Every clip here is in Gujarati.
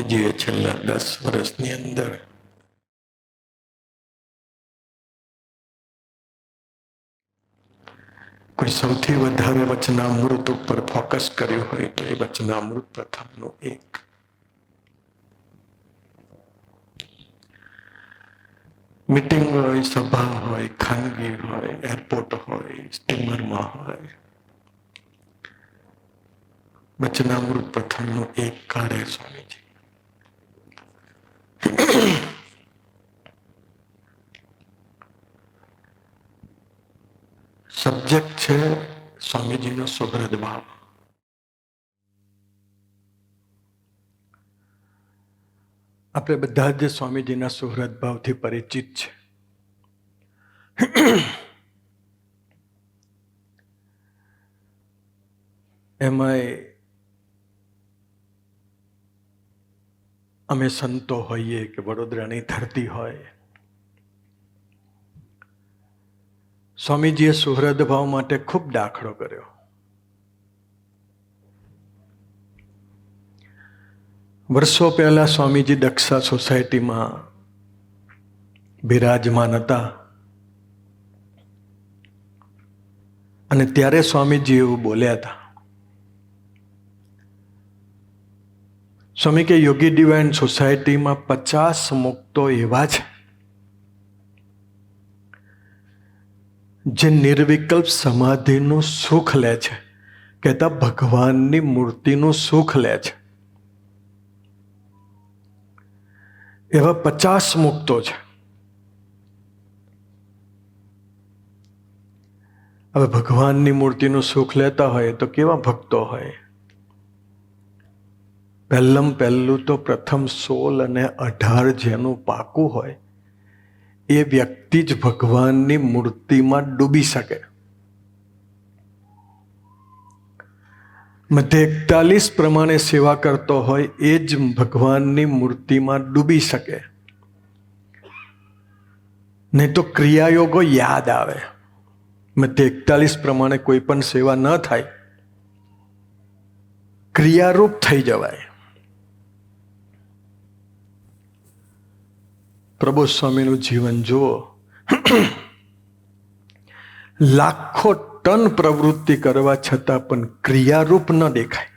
સ્વામીજીએ છેલ્લા 10 વર્ષની અંદર કોઈ સૌથી વધારે વચનામૃત ઉપર ફોકસ કર્યું હોય તો એ વચનામૃત પ્રથમનું એક. મીટિંગ હોય, સભા હોય, ખાનગી હોય, એરપોર્ટ હોય, સ્ટીમરમાં હોય, વચનામૃત પ્રથમનું એક કાઢે સ્વામીજી. સબ્જેક્ટ છે સ્વામીજીનો સુહૃદ ભાવ. આપણે બધા જ સ્વામીજીના સુહૃદ ભાવથી પરિચિત છે. એમાંય અમે સંતો હોઈએ કે વડોદરાની ધરતી હોય, સ્વામીજીએ સુહૃદ ભાવ માટે ખૂબ દાખલો કર્યો. વર્ષો પહેલા સ્વામીજી દક્ષા સોસાયટીમાં બિરાજમાન હતા અને ત્યારે સ્વામીજી એવું બોલ્યા હતા. સ્વામી કે યોગી ડિવાઇન સોસાયટીમાં 50 મુક્તો એવા છે જે નિર્વિકલ્પ સમાધિનું સુખ લે છે, કહેતા ભગવાનની મૂર્તિનું સુખ લે છે. એવા 50 મુક્તો છે. હવે ભગવાનની મૂર્તિનું સુખ લેતા હોય તો કેવા ભક્તો હોય? પહેલું તો પ્રથમ 16 અને 18 જેનું પાકું હોય એ વ્યક્તિ જ ભગવાનની મૂર્તિમાં ડૂબી શકે. મધ્ય 41 પ્રમાણે સેવા કરતો હોય એ જ ભગવાનની મૂર્તિમાં ડૂબી શકે. નહીં તો ક્રિયાયોગો યાદ આવે. મધ્ય 41 પ્રમાણે કોઈ પણ સેવા ન થાય, ક્રિયારૂપ થઈ જવાય. પ્રબોધ સ્વામીનું જીવન જુઓ. લાખો ટન પ્રવૃત્તિ કરવા છતાં પણ ક્રિયારૂપ ન દેખાય.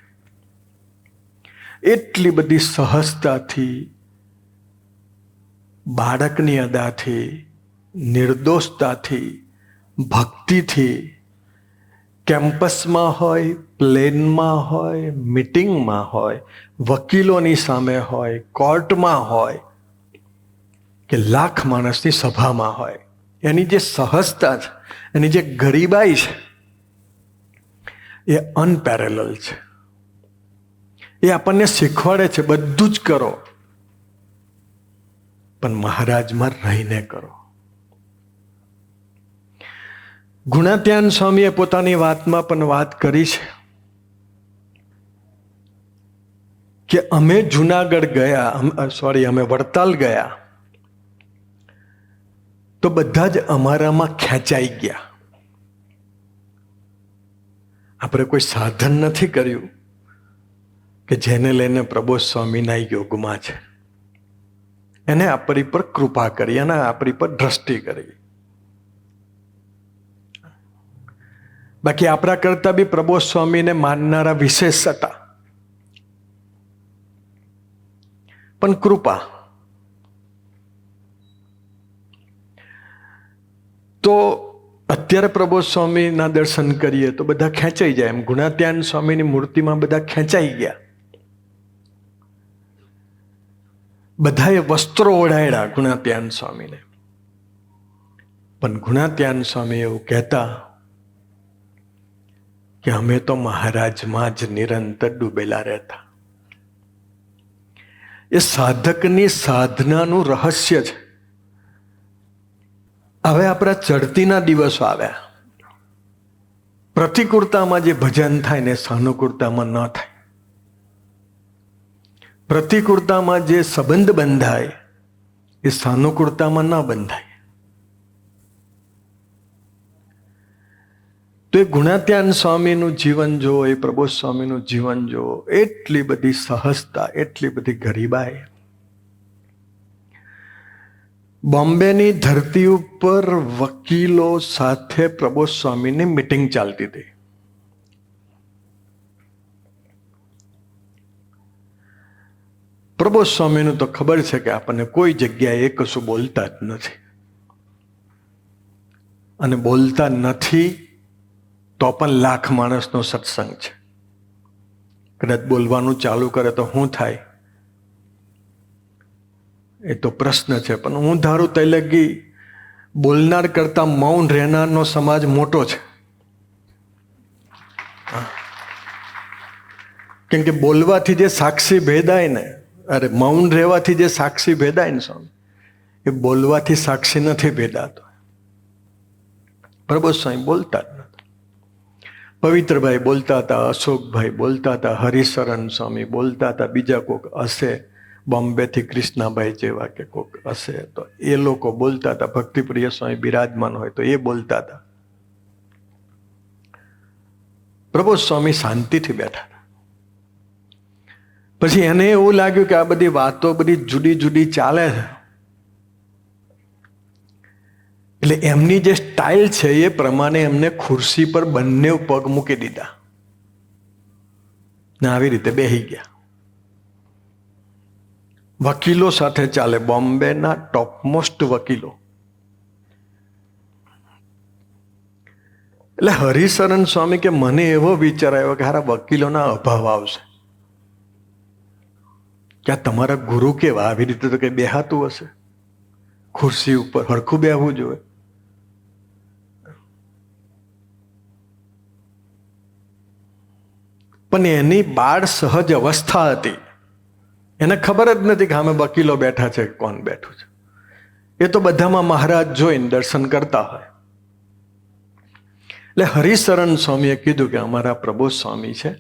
એટલી બધી સહજતાથી, બાળકની અદાથી, નિર્દોષતાથી, ભક્તિથી, કેમ્પસમાં હોય, પ્લેનમાં હોય, મીટિંગમાં હોય, વકીલોની સામે હોય, કોર્ટમાં હોય કે લાખ માણસની સભામાં હોય, એની જે સહજતા છે, એની જે ગરીબાઈ છે એ અનપેરેલલ છે. એ આપણને શીખવાડે છે બધું જ કરો પણ મહારાજમાં રહીને કરો. ગુણાત્યાન સ્વામીએ પોતાની વાતમાં પણ વાત કરી છે કે અમે જુનાગઢ ગયા, અમે વડતાલ ગયા તો બધા જ અમારામાં ખેંચાઈ ગયા. આપણે કોઈ સાધન નથી કર્યું કે જેને લઈને પ્રબોધ સ્વામીના યોગમાં છે. એને આપણી પર કૃપા કરી, એને આપણી પર દ્રષ્ટિ કરી. બાકી આપણા કરતા બી પ્રબોધ સ્વામીને માનનારા વિશેષ હતા, પણ કૃપા. તો અત્યારે પ્રબોધ સ્વામીના દર્શન કરીએ તો બધા ખેંચાઈ જાય. એમ ગુણાત્યાન સ્વામીની મૂર્તિમાં બધા ખેંચાઈ ગયા. બધાએ વસ્ત્રો ઓઢાડ્યા ગુણાત્યાન સ્વામીને. પણ ગુણાત્યાન સ્વામી એવું કહેતા કે અમે તો મહારાજમાં જ નિરંતર ડૂબેલા રહેતા. એ સાધકની સાધનાનું રહસ્ય છે. હવે આપણા ચડતીના દિવસો આવ્યા. પ્રતિકૂળતામાં જે ભજન થાય ને સાનુકૂળતામાં ન થાય. પ્રતિકૂળતામાં જે સંબંધ બંધાય એ સાનુકૂળતામાં ન બંધાય. તો એ ગુણાત્યાન સ્વામીનું જીવન જો, એ પ્રબોધ સ્વામીનું જીવન જો, એટલી બધી સહજતા, એટલી બધી ગરીબાઈ. બોમ્બેની ધરતી ઉપર વકીલો સાથે પ્રબોધ સ્વામીની મીટિંગ ચાલતી હતી. પ્રબોધ સ્વામીનું તો ખબર છે કે આપણને કોઈ જગ્યાએ કશું બોલતા જ નથી, અને બોલતા નથી તો પણ લાખ માણસનો સત્સંગ છે. કદાચ બોલવાનું ચાલુ કરે તો શું થાય એ તો પ્રશ્ન છે. પણ હું ધારું તૈલગી બોલનાર કરતા મૌન રહેનારનો સમાજ મોટો છે. કેમ કે બોલવાથી જે સાક્ષી ભેદાય ને, અરે મૌન રહેવાથી જે સાક્ષી ભેદાય ને સ્વામી, એ બોલવાથી સાક્ષી નથી ભેદાતો. પ્રબોધ સ્વામી બોલતા જ નથી. પવિત્રભાઈ બોલતા હતા, અશોકભાઈ બોલતા હતા, હરિશરણ સ્વામી બોલતા હતા, બીજા કોઈક હશે બોમ્બેથી કૃષ્ણાભાઈ જેવા કે કોઈક હશે તો એ લોકો બોલતા હતા. ભક્તિપ્રિય સ્વામી બિરાજમાન હોય તો એ બોલતા હતા. પ્રબોધ સ્વામી શાંતિથી બેઠા હતા. પછી એને એવું લાગ્યું કે આ બધી વાતો બધી જુદી જુદી ચાલે છે, એટલે એમની જે સ્ટાઇલ છે એ પ્રમાણે એમને ખુરશી પર બંને પગ મૂકી દીધા ને આવી રીતે બેસી ગયા. વકીલો સાથે ચાલે, બોમ્બેના ટોપમોસ્ટ વકીલો. એટલે હરિશરણ સ્વામી કે મને એવો વિચાર આવ્યો કે હારા વકીલોના અભાવ આવશે, કે આ તમારા ગુરુ કેવા, આવી રીતે તો કઈ બેહાતું હશે, ખુરશી ઉપર હરખું બેહવું જોઈએ. પણ એની બાળ સહજ અવસ્થા હતી, એને ખબર જ નથી કે આમે વકીલો બેઠા છે, કોણ બેઠું છે. એ તો બધામાં મહારાજ જોઈને દર્શન કરતા હોય. એટલે હરિશરણ સ્વામીએ કીધું કે અમારા પ્રબોધ સ્વામી છે,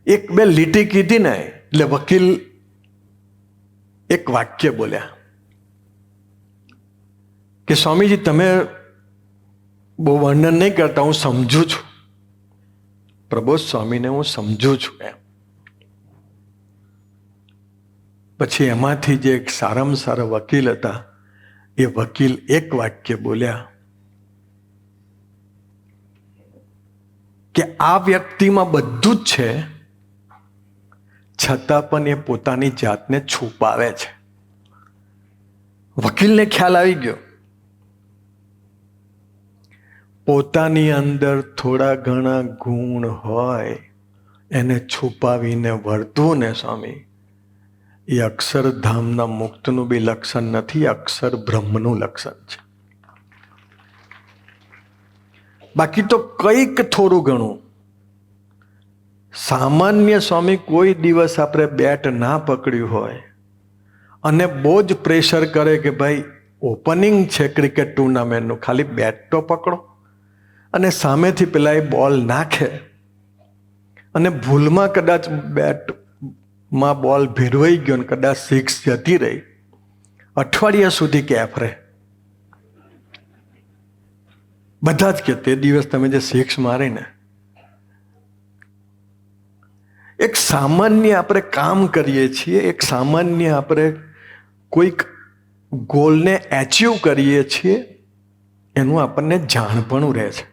એક બે લીટી કીધી ને એટલે વકીલ એક વાક્ય બોલ્યા કે સ્વામીજી તમે બહુ વર્ણન નહીં કરતા, હું સમજુ છું, પ્રબોધ સ્વામીને હું સમજુ છું એમ. પછી એમાંથી જે એક સારામાં સારા વકીલ હતા એ વકીલ એક વાક્ય બોલ્યા કે આ વ્યક્તિમાં બધું જ છે, છતાં પણ એ પોતાની જાતને છુપાવે છે. વકીલને ખ્યાલ આવી ગયો, પોતાની અંદર થોડા ઘણા ગુણ હોય એને છુપાવીને વર્તવું ને સ્વામી, એ અક્ષરધામના મુક્તનું બી લક્ષણ નથી, અક્ષર બ્રહ્મનું લક્ષણ છે. બાકી તો કંઈક થોડું ઘણું સામાન્ય સ્વામી કોઈ દિવસ આપણે બેટ ના પકડ્યું હોય અને બહુ જ પ્રેશર કરે કે ભાઈ ઓપનિંગ છે ક્રિકેટ ટુર્નામેન્ટનું, ખાલી બેટ તો પકડો, અને સામેથી પેલા એ બોલ નાખે અને ભૂલમાં કદાચ બેટમાં બોલ ભેરવાઈ ગયો ને કદાચ સિક્સ જતી રહી, અઠવાડિયા સુધી કેફ રહે. બધા જ કે તે દિવસ તમે જે સિક્સ મારીને. એક સામાન્ય આપણે કામ કરીએ છીએ, એક સામાન્ય આપણે કોઈક ગોલને એચીવ કરીએ છીએ, એનું આપણને જાણપણું રહે છે.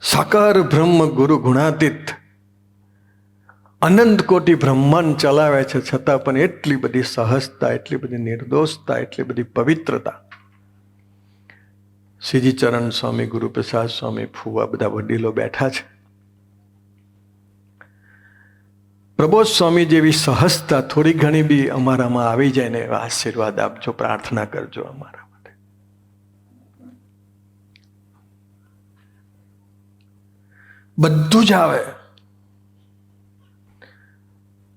સાકાર બ્રહ્મ ગુરુ ગુણાતીત અનંત કોટી બ્રહ્માંડ ચલાવે છે, છતાં પણ એટલી બધી સહજતા, એટલી બધી નિર્દોષતા, એટલી બધી પવિત્રતા. શ્રીજી ચરણ સ્વામી, ગુરુ પ્રસાદ સ્વામી, ફુવા બધા વડીલો બેઠા છે. પ્રબોધ સ્વામી જેવી સહજતા થોડી ઘણી બી અમારામાં આવી જાય ને એવા આશીર્વાદ આપજો, પ્રાર્થના કરજો અમારા માટે. બધું જ આવે.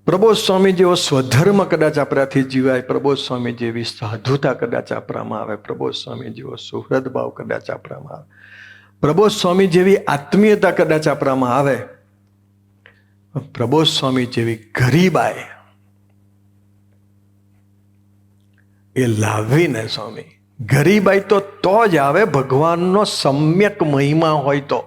પ્રબોધ સ્વામી જેવો સ્વધર્મ કદાચ આપણાથી જીવાય, પ્રબોધ સ્વામી જેવી સાધુતા કદાચ આપણામાં આવે, પ્રબોધ સ્વામી જેવો સુહૃદ ભાવ કદાચ આપણામાં આવે, પ્રબોધ સ્વામી જેવી આત્મીયતા કદાચ આપણામાં આવે, પ્રબોધ સ્વામી જેવી ગરીબાઈ એ લાવીને સ્વામી ગરીબાઈ તો જ આવે ભગવાનનો સમ્યક મહિમા હોય તો.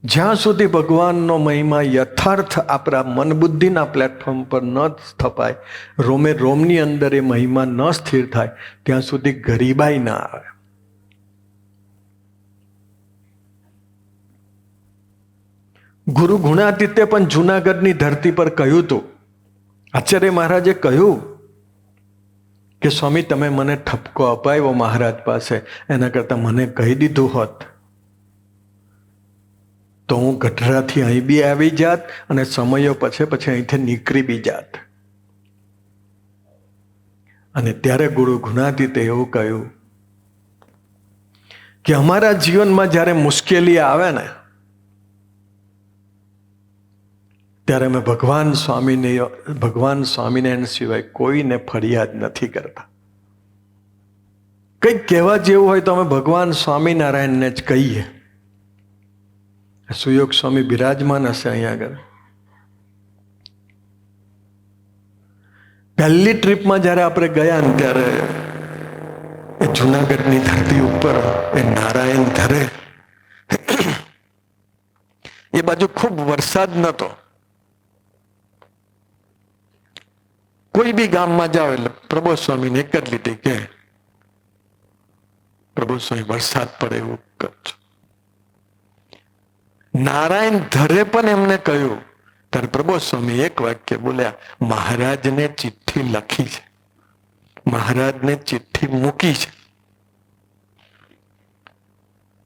જ્યાં સુધી ભગવાનનો મહિમા યથાર્થ આપણા મન બુદ્ધિના પ્લેટફોર્મ પર ન સ્થપાય, રોમે રોમની અંદર એ મહિમા ન સ્થિર થાય, ત્યાં સુધી ગરીબાઈ ના આવે. ગુરુ ગુણાતીતે પણ જુનાગઢની ધરતી પર કહ્યું હતું. આચાર્ય મહારાજે કહ્યું કે સ્વામી તમે મને ઠપકો અપાવ્યો મહારાજ પાસે, એના કરતાં મને કહી દીધું હોત તો હું ગઢડાથી અહીં બી આવી જાત અને સમયો પછી અહીંથી નીકળી બી જાત. અને ત્યારે ગુરુ ગુણાતીતે એવું કહ્યું કે અમારા જીવનમાં જ્યારે મુશ્કેલી આવે ને ત્યારે અમે ભગવાન સ્વામિનારાયણ સિવાય કોઈને ફરિયાદ નથી કરતા. કંઈક કહેવા જેવું હોય તો અમે ભગવાન સ્વામિનારાયણને જ કહીએ. સુયોગ સ્વામી બિરાજમાન હશે અહીંયા આગળ. પહેલી ટ્રીપમાં જ્યારે આપણે ગયા ને ત્યારે એ જુનાગઢની ધરતી ઉપર એ નારાયણ ધરે એ બાજુ ખૂબ વરસાદ નતો. કોઈ બી ગામમાં જાઓ એટલે પ્રબોધ સ્વામીને એક જ લીટી કે પ્રભુ સ્વામી વરસાદ પડે એવું કરજો. નારાયણ ધરે પણ એમને કહ્યું ત્યારે પ્રબોધ સ્વામી એક વાક્ય બોલ્યા, મહારાજને ચિઠ્ઠી લખી છે, મહારાજને ચિઠ્ઠી મૂકી છે.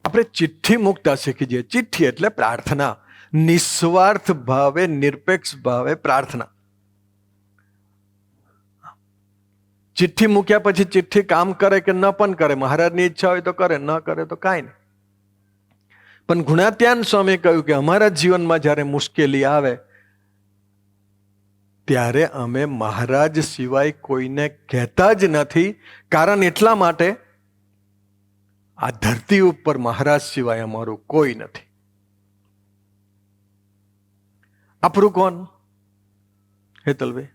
આપણે ચિઠ્ઠી મૂકતા શીખી જઈએ. ચિઠ્ઠી એટલે પ્રાર્થના, નિસ્વાર્થ ભાવે નિરપેક્ષ ભાવે પ્રાર્થના. ચિઠ્ઠી મૂક્યા પછી ચિઠ્ઠી કામ કરે કે ન પણ કરે, મહારાજની ઈચ્છા હોય તો કરે, ન કરે તો કાંઈ નહીં. પણ ગુણાત્યાન સ્વામી કહ્યું કે અમારા જીવનમાં જ્યારે મુશ્કેલી આવે ત્યારે અમે મહારાજ સિવાય કોઈને કહેતા જ નથી. કારણ એટલા માટે આ ધરતી ઉપર મહારાજ સિવાય અમારું કોઈ નથી. આપણું કોણ હેતલભાઈ?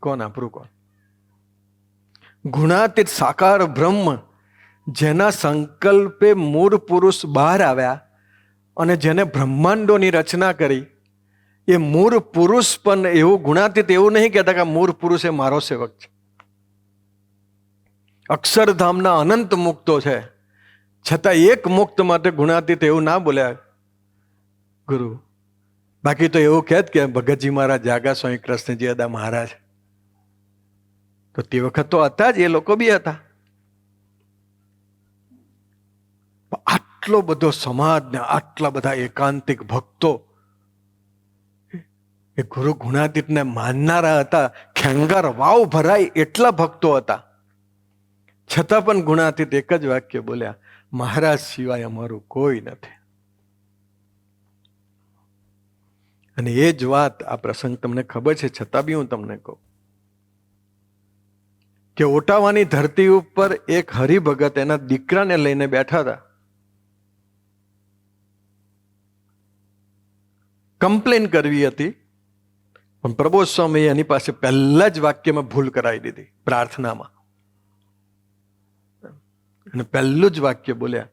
કોણ આપણું કોણ? ગુણાતીત સાકાર બ્રહ્મ, જેના સંકલ્પે મૂળ પુરુષ બહાર આવ્યા અને જેને બ્રહ્માંડોની રચના કરી, એ મૂળ પુરુષ પણ એવું ગુણાતીત એવું નહીં કહેતા કે મૂળ પુરુષ એ મારો સેવક છે. અક્ષરધામના અનંત મુક્તો છે, છતાં એક મુક્ત માટે ગુણાતીત એવું ના બોલ્યા ગુરુ. બાકી તો એવું કહેત કે ભગતજી મહારાજ જાગા સ્વામી કૃષ્ણજી અદા મહારાજ, તો તે વખત તો હતા જ, એ લોકો બી હતા. આટલો બધો સમાજ ને આટલા બધા એકાંતિક ભક્તો એ ગુરુ ગુણાતીતને માનનારા હતા. ખેંગાર વાવ ભરાય એટલા ભક્તો હતા. છતાં પણ ગુણાતીત એક જ વાક્ય બોલ્યા, મહારાજ સિવાય અમારું કોઈ નથી. અને એ જ વાત આ પ્રસંગ તમને ખબર છે, છતાં બી હું તમને કહું કે ઓટાવાની ધરતી ઉપર એક હરિભગત એના દીકરાને લઈને બેઠા હતા. કમ્પ્લેન કરવી હતી, પણ પ્રબોધ સ્વામી એની પાસે પહેલા જ વાક્યમાં ભૂલ કરાવી દીધી પ્રાર્થનામાં. અને પહેલું જ વાક્ય બોલ્યા.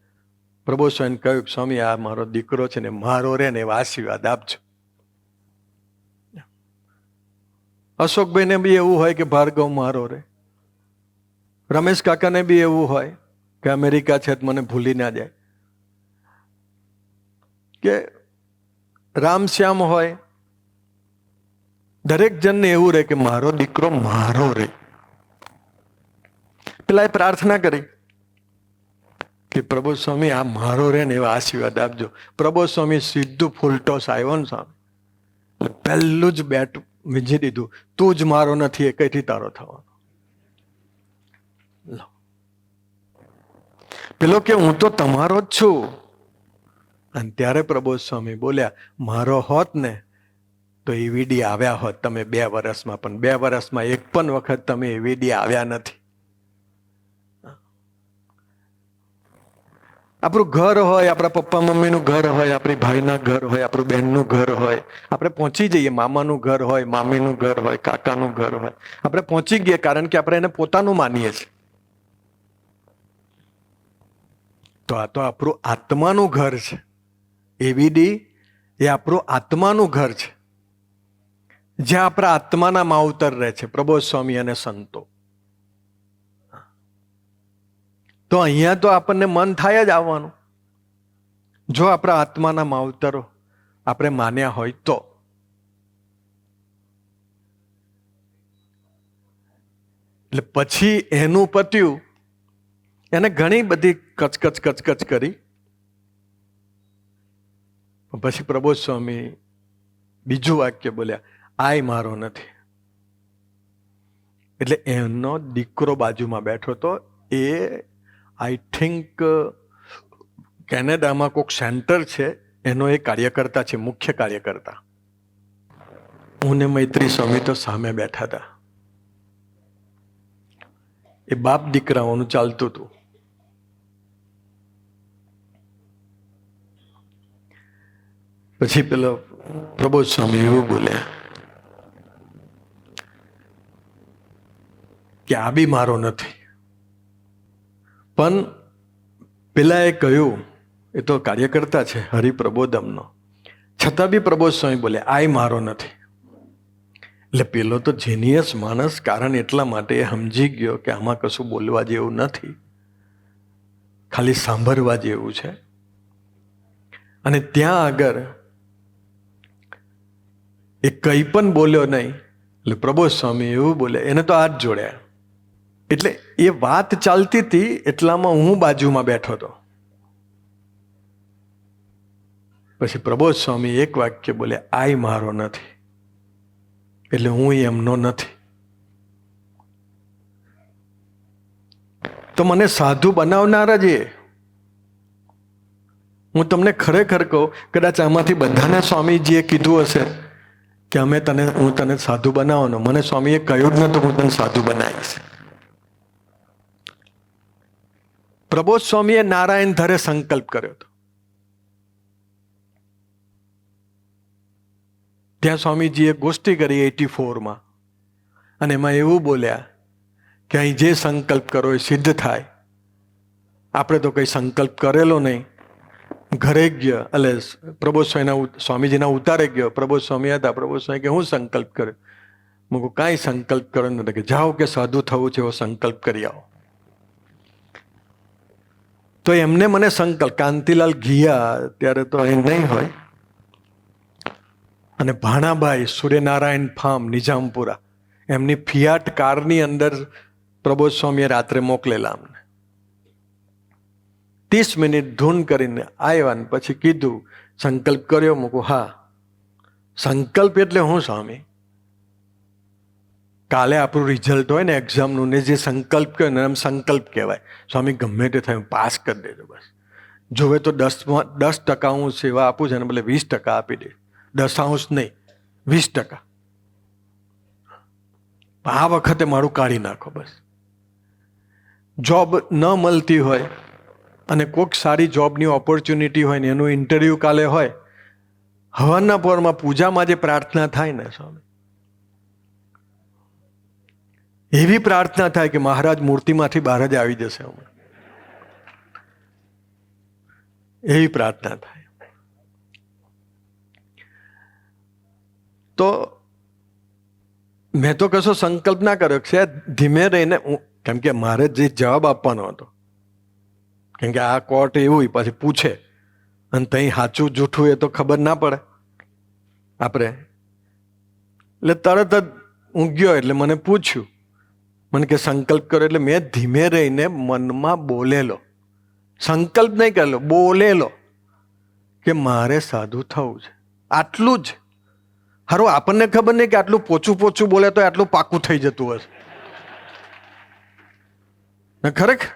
પ્રબોધ સ્વામીને કહ્યું કે સ્વામી આ મારો દીકરો છે ને મારો રે ને એવા આશીર્વાદ આપજો. અશોકભાઈને બી એવું હોય કે ભાર્ગવ મારો રે, રમેશ કાકાને બી એવું હોય કે અમેરિકા છે મને ભૂલી ના જાય, કે રામશ્યામ હોય, દરેક જણને એવું રહે કે મારો દીકરો મારો રે. પેલા એ પ્રાર્થના કરી કે પ્રબોધ સ્વામી આ મારો રે ને એવા આશીર્વાદ આપજો. પ્રબોધ સ્વામી સીધું ફૂલટોસ આવ્યો ને સ્વામી, પહેલું જ બેટ વીંજી દીધું, તું જ મારો નથી એ કઈથી તારો થવાનો. પેલો કે હું તો તમારો જ છું. અને ત્યારે પ્રબોધ સ્વામી બોલ્યા, મારો હોત ને તો ઈવીડી આવ્યા હોત તમે 2 વર્ષમાં, પણ 2 વર્ષમાં એક પણ વખત તમે ઈવીડી આવ્યા નથી. આપણું ઘર હોય, આપણા પપ્પા મમ્મીનું ઘર હોય, આપણી ભાઈના ઘર હોય, આપણું બહેનનું ઘર હોય, આપણે પહોંચી જઈએ. મામાનું ઘર હોય, મામીનું ઘર હોય, કાકાનું ઘર હોય, આપણે પહોંચી ગયા કારણ કે આપણે એને પોતાનું માનીએ છીએ. તો આ તો આપણું આત્માનું ઘર છે. એવીડી એ આપણું આત્માનું ઘર છે, જ્યાં આપણા આત્માના માવતર રહે છે, પ્રબોધ સ્વામી અને સંતો. તો અહીંયા તો આપણને મન થાય જ આવવાનું, જો આપણા આત્માના માવતરો આપણે માન્યા હોય તો. એટલે પછી એનું પત્યું, એને ઘણી બધી કચકચ કરી. પછી પ્રબોધ સ્વામી બીજું વાક્ય બોલ્યા, આય મારો નથી. એટલે એનો દીકરો બાજુમાં બેઠો હતો. એ આઈ થિંક કેનેડામાં કોઈક સેન્ટર છે, એનો એ કાર્યકર્તા છે, મુખ્ય કાર્યકર્તા. હું ને મૈત્રી સ્વામી તો સામે બેઠા હતા. એ બાપ દીકરાઓનું ચાલતું હતું. પછી પેલો પ્રબોધ સ્વામી એવું બોલ્યા કે આ બી મારો નથી. પણ પેલા એ કહ્યું, એ તો કાર્યકર્તા છે હરિપ્રબોધમનો, છતાં બી પ્રબોધ સ્વામી બોલે આય મારો નથી. એટલે પેલો તો જીનિયસ માણસ, કારણ એટલા માટે એ સમજી ગયો કે આમાં કશું બોલવા જેવું નથી, ખાલી સાંભળવા જેવું છે. અને ત્યાં આગળ એ કંઈ પણ બોલ્યો નહીં. એટલે પ્રબોધ સ્વામી એવું બોલે, એને તો હાથ જોડ્યા. એટલે એ વાત ચાલતી હતી એટલામાં હું બાજુમાં બેઠો હતો. પછી પ્રબોધ સ્વામી એક વાક્ય બોલે, આય મારો નથી, એટલે હું એમનો નથી. તો મને સાધુ બનાવનાર જ એ. હું તમને ખરેખર કહું, કદાચ આમાંથી બધાને સ્વામીજીએ કીધું હશે કે હું તને સાધુ બનાવવાનો, મને સ્વામીએ કહ્યું જ નતું હું તને સાધુ બનાવીશ. પ્રબોધ સ્વામીએ નારાયણ ધરે સંકલ્પ કર્યો હતો. ત્યાં સ્વામીજીએ ગોષ્ઠી કરી 84માં, અને એમાં એવું બોલ્યા કે અહીં જે સંકલ્પ કરો એ સિદ્ધ થાય. આપણે તો કંઈ સંકલ્પ કરેલો નહીં. ઘરે ગયો, એટલે પ્રબોધ સ્વામીજીના ઉતારે ગયો. પ્રબોધ સ્વામી હતા. પ્રબોધ સ્વામી કે હું સંકલ્પ કર્યો? હું કહું કાંઈ સંકલ્પ કર્યો નથી. કે જાઓ કે સાધુ થવું છે એવો સંકલ્પ કરી આવો. તો એમને મને સંકલ્પ, કાંતિલાલ ઘિયા ત્યારે તો અહીં નહીં હોય, અને ભાણાભાઈ સૂર્યનારાયણ ફાર્મ નિજામપુરા, એમની ફિયાટ કારની અંદર પ્રબોધ સ્વામીએ રાત્રે મોકલેલા અમને. 30 મિનિટ ધૂન કરીને આવ્યા ને પછી કીધું સંકલ્પ કર્યો. મૂકું હા. સંકલ્પ એટલે હું સ્વામી? કાલે આપણું રિઝલ્ટ હોય ને એક્ઝામનું, ને જે સંકલ્પ કહે ને એમ સંકલ્પ કહેવાય. સ્વામી ગમે તે થાય પાસ કરી દેજો બસ. જોવે તો 10% હું સેવા આપું છું, અને ભલે 20% આપી દે. 10% નહીં, 20%. આ વખતે મારું કાઢી નાખો બસ. જોબ ન મળતી હોય અને કોઈક સારી જોબની ઓપોર્ચ્યુનિટી હોય ને એનું ઇન્ટરવ્યૂ કાલે હોય, હવાના પોરમાં પૂજામાં જે પ્રાર્થના થાય ને સ્વામી, એવી પ્રાર્થના થાય કે મહારાજ મૂર્તિમાંથી બહાર જ આવી જશે હમણાં. એવી પ્રાર્થના થાય. તો મેં તો કશો સંકલ્પ ના કર્યો છે, ધીમે રહીને. કેમ કે મારે જે જવાબ આપવાનો હતો, કેમ કે આ કોર્ટ એવું પછી પૂછે, અને ત્યાં સાચું જૂઠું એ તો ખબર ના પડે આપણે. એટલે તરત જ હું ગયો, એટલે મને પૂછ્યું, મને કે સંકલ્પ કર્યો. એટલે મેં ધીમે રહીને મનમાં બોલેલો, સંકલ્પ નહીં કરેલો, બોલેલો કે મારે સાધુ થવું છે. આટલું જ. હારું, આપણને ખબર નહીં કે આટલું પોચું બોલે તો આટલું પાકું થઈ જતું હશે. ખરેખર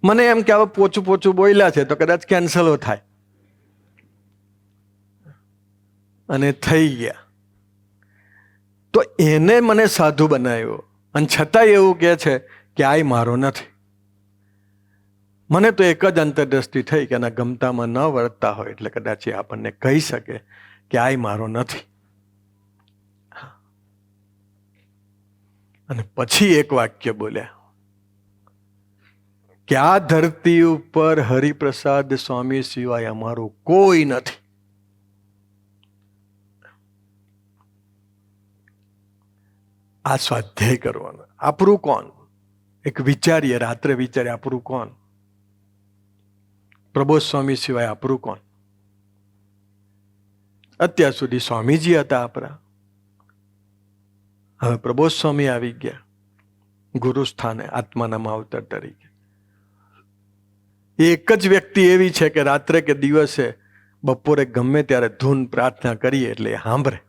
મને એમ કે હવે પોચું બોલ્યા છે તો કદાચ કેન્સલો થાય, અને થઈ ગયા. તો એને મને સાધુ બનાવ્યો, અને છતાં એવું કહે છે કે આ મારો નથી. મને તો એક જ અંતરદ્રષ્ટિ થઈ કે એના ગમતામાં ન વર્તતા હોય એટલે કદાચ એ આપણને કહી શકે કે આ મારો નથી. અને પછી એક વાક્ય બોલ્યા કે આ ધરતી ઉપર હરિપ્રસાદ સ્વામી સિવાય અમારું કોઈ નથી. આ સ્વાધ્યાય કરવાનો. આપણું કોણ? એક વિચારીએ, રાત્રે વિચારીએ, આપણું કોણ? પ્રબોધ સ્વામી સિવાય આપણું કોણ? અત્યાર સુધી સ્વામીજી હતા આપણા, હવે પ્રબોધ સ્વામી આવી ગયા ગુરુ સ્થાને, આત્માના માવતર તરીકે. એક જ વ્યક્તિ એવી છે કે રાત્રે કે દિવસે, બપોરે ગમે ત્યારે ધૂન પ્રાર્થના કરીએ એટલે એ સાંભળે.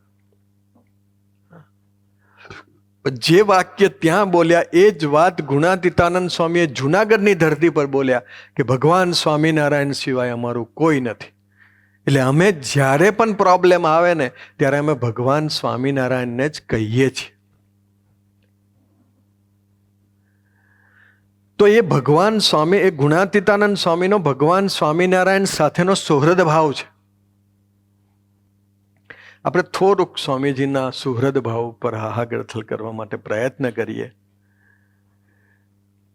જે વાક્ય ત્યાં બોલ્યા એ જ વાત ગુણાતીતાનંદ સ્વામીએ જુનાગઢની ધરતી પર બોલ્યા કે ભગવાન સ્વામિનારાયણ સિવાય અમારું કોઈ નથી. એટલે અમે જ્યારે પણ પ્રોબ્લેમ આવે ને ત્યારે અમે ભગવાન સ્વામિનારાયણને જ કહીએ છીએ. તો એ ભગવાન સ્વામી, એ ગુણાતીતાનંદ સ્વામીનો ભગવાન સ્વામિનારાયણ સાથેનો સુહૃદ ભાવ છે. આપણે થોડુંક સ્વામીજીના સુહૃદ ભાવ પર હાહાગડથલ કરવા માટે પ્રયત્ન કરીએ.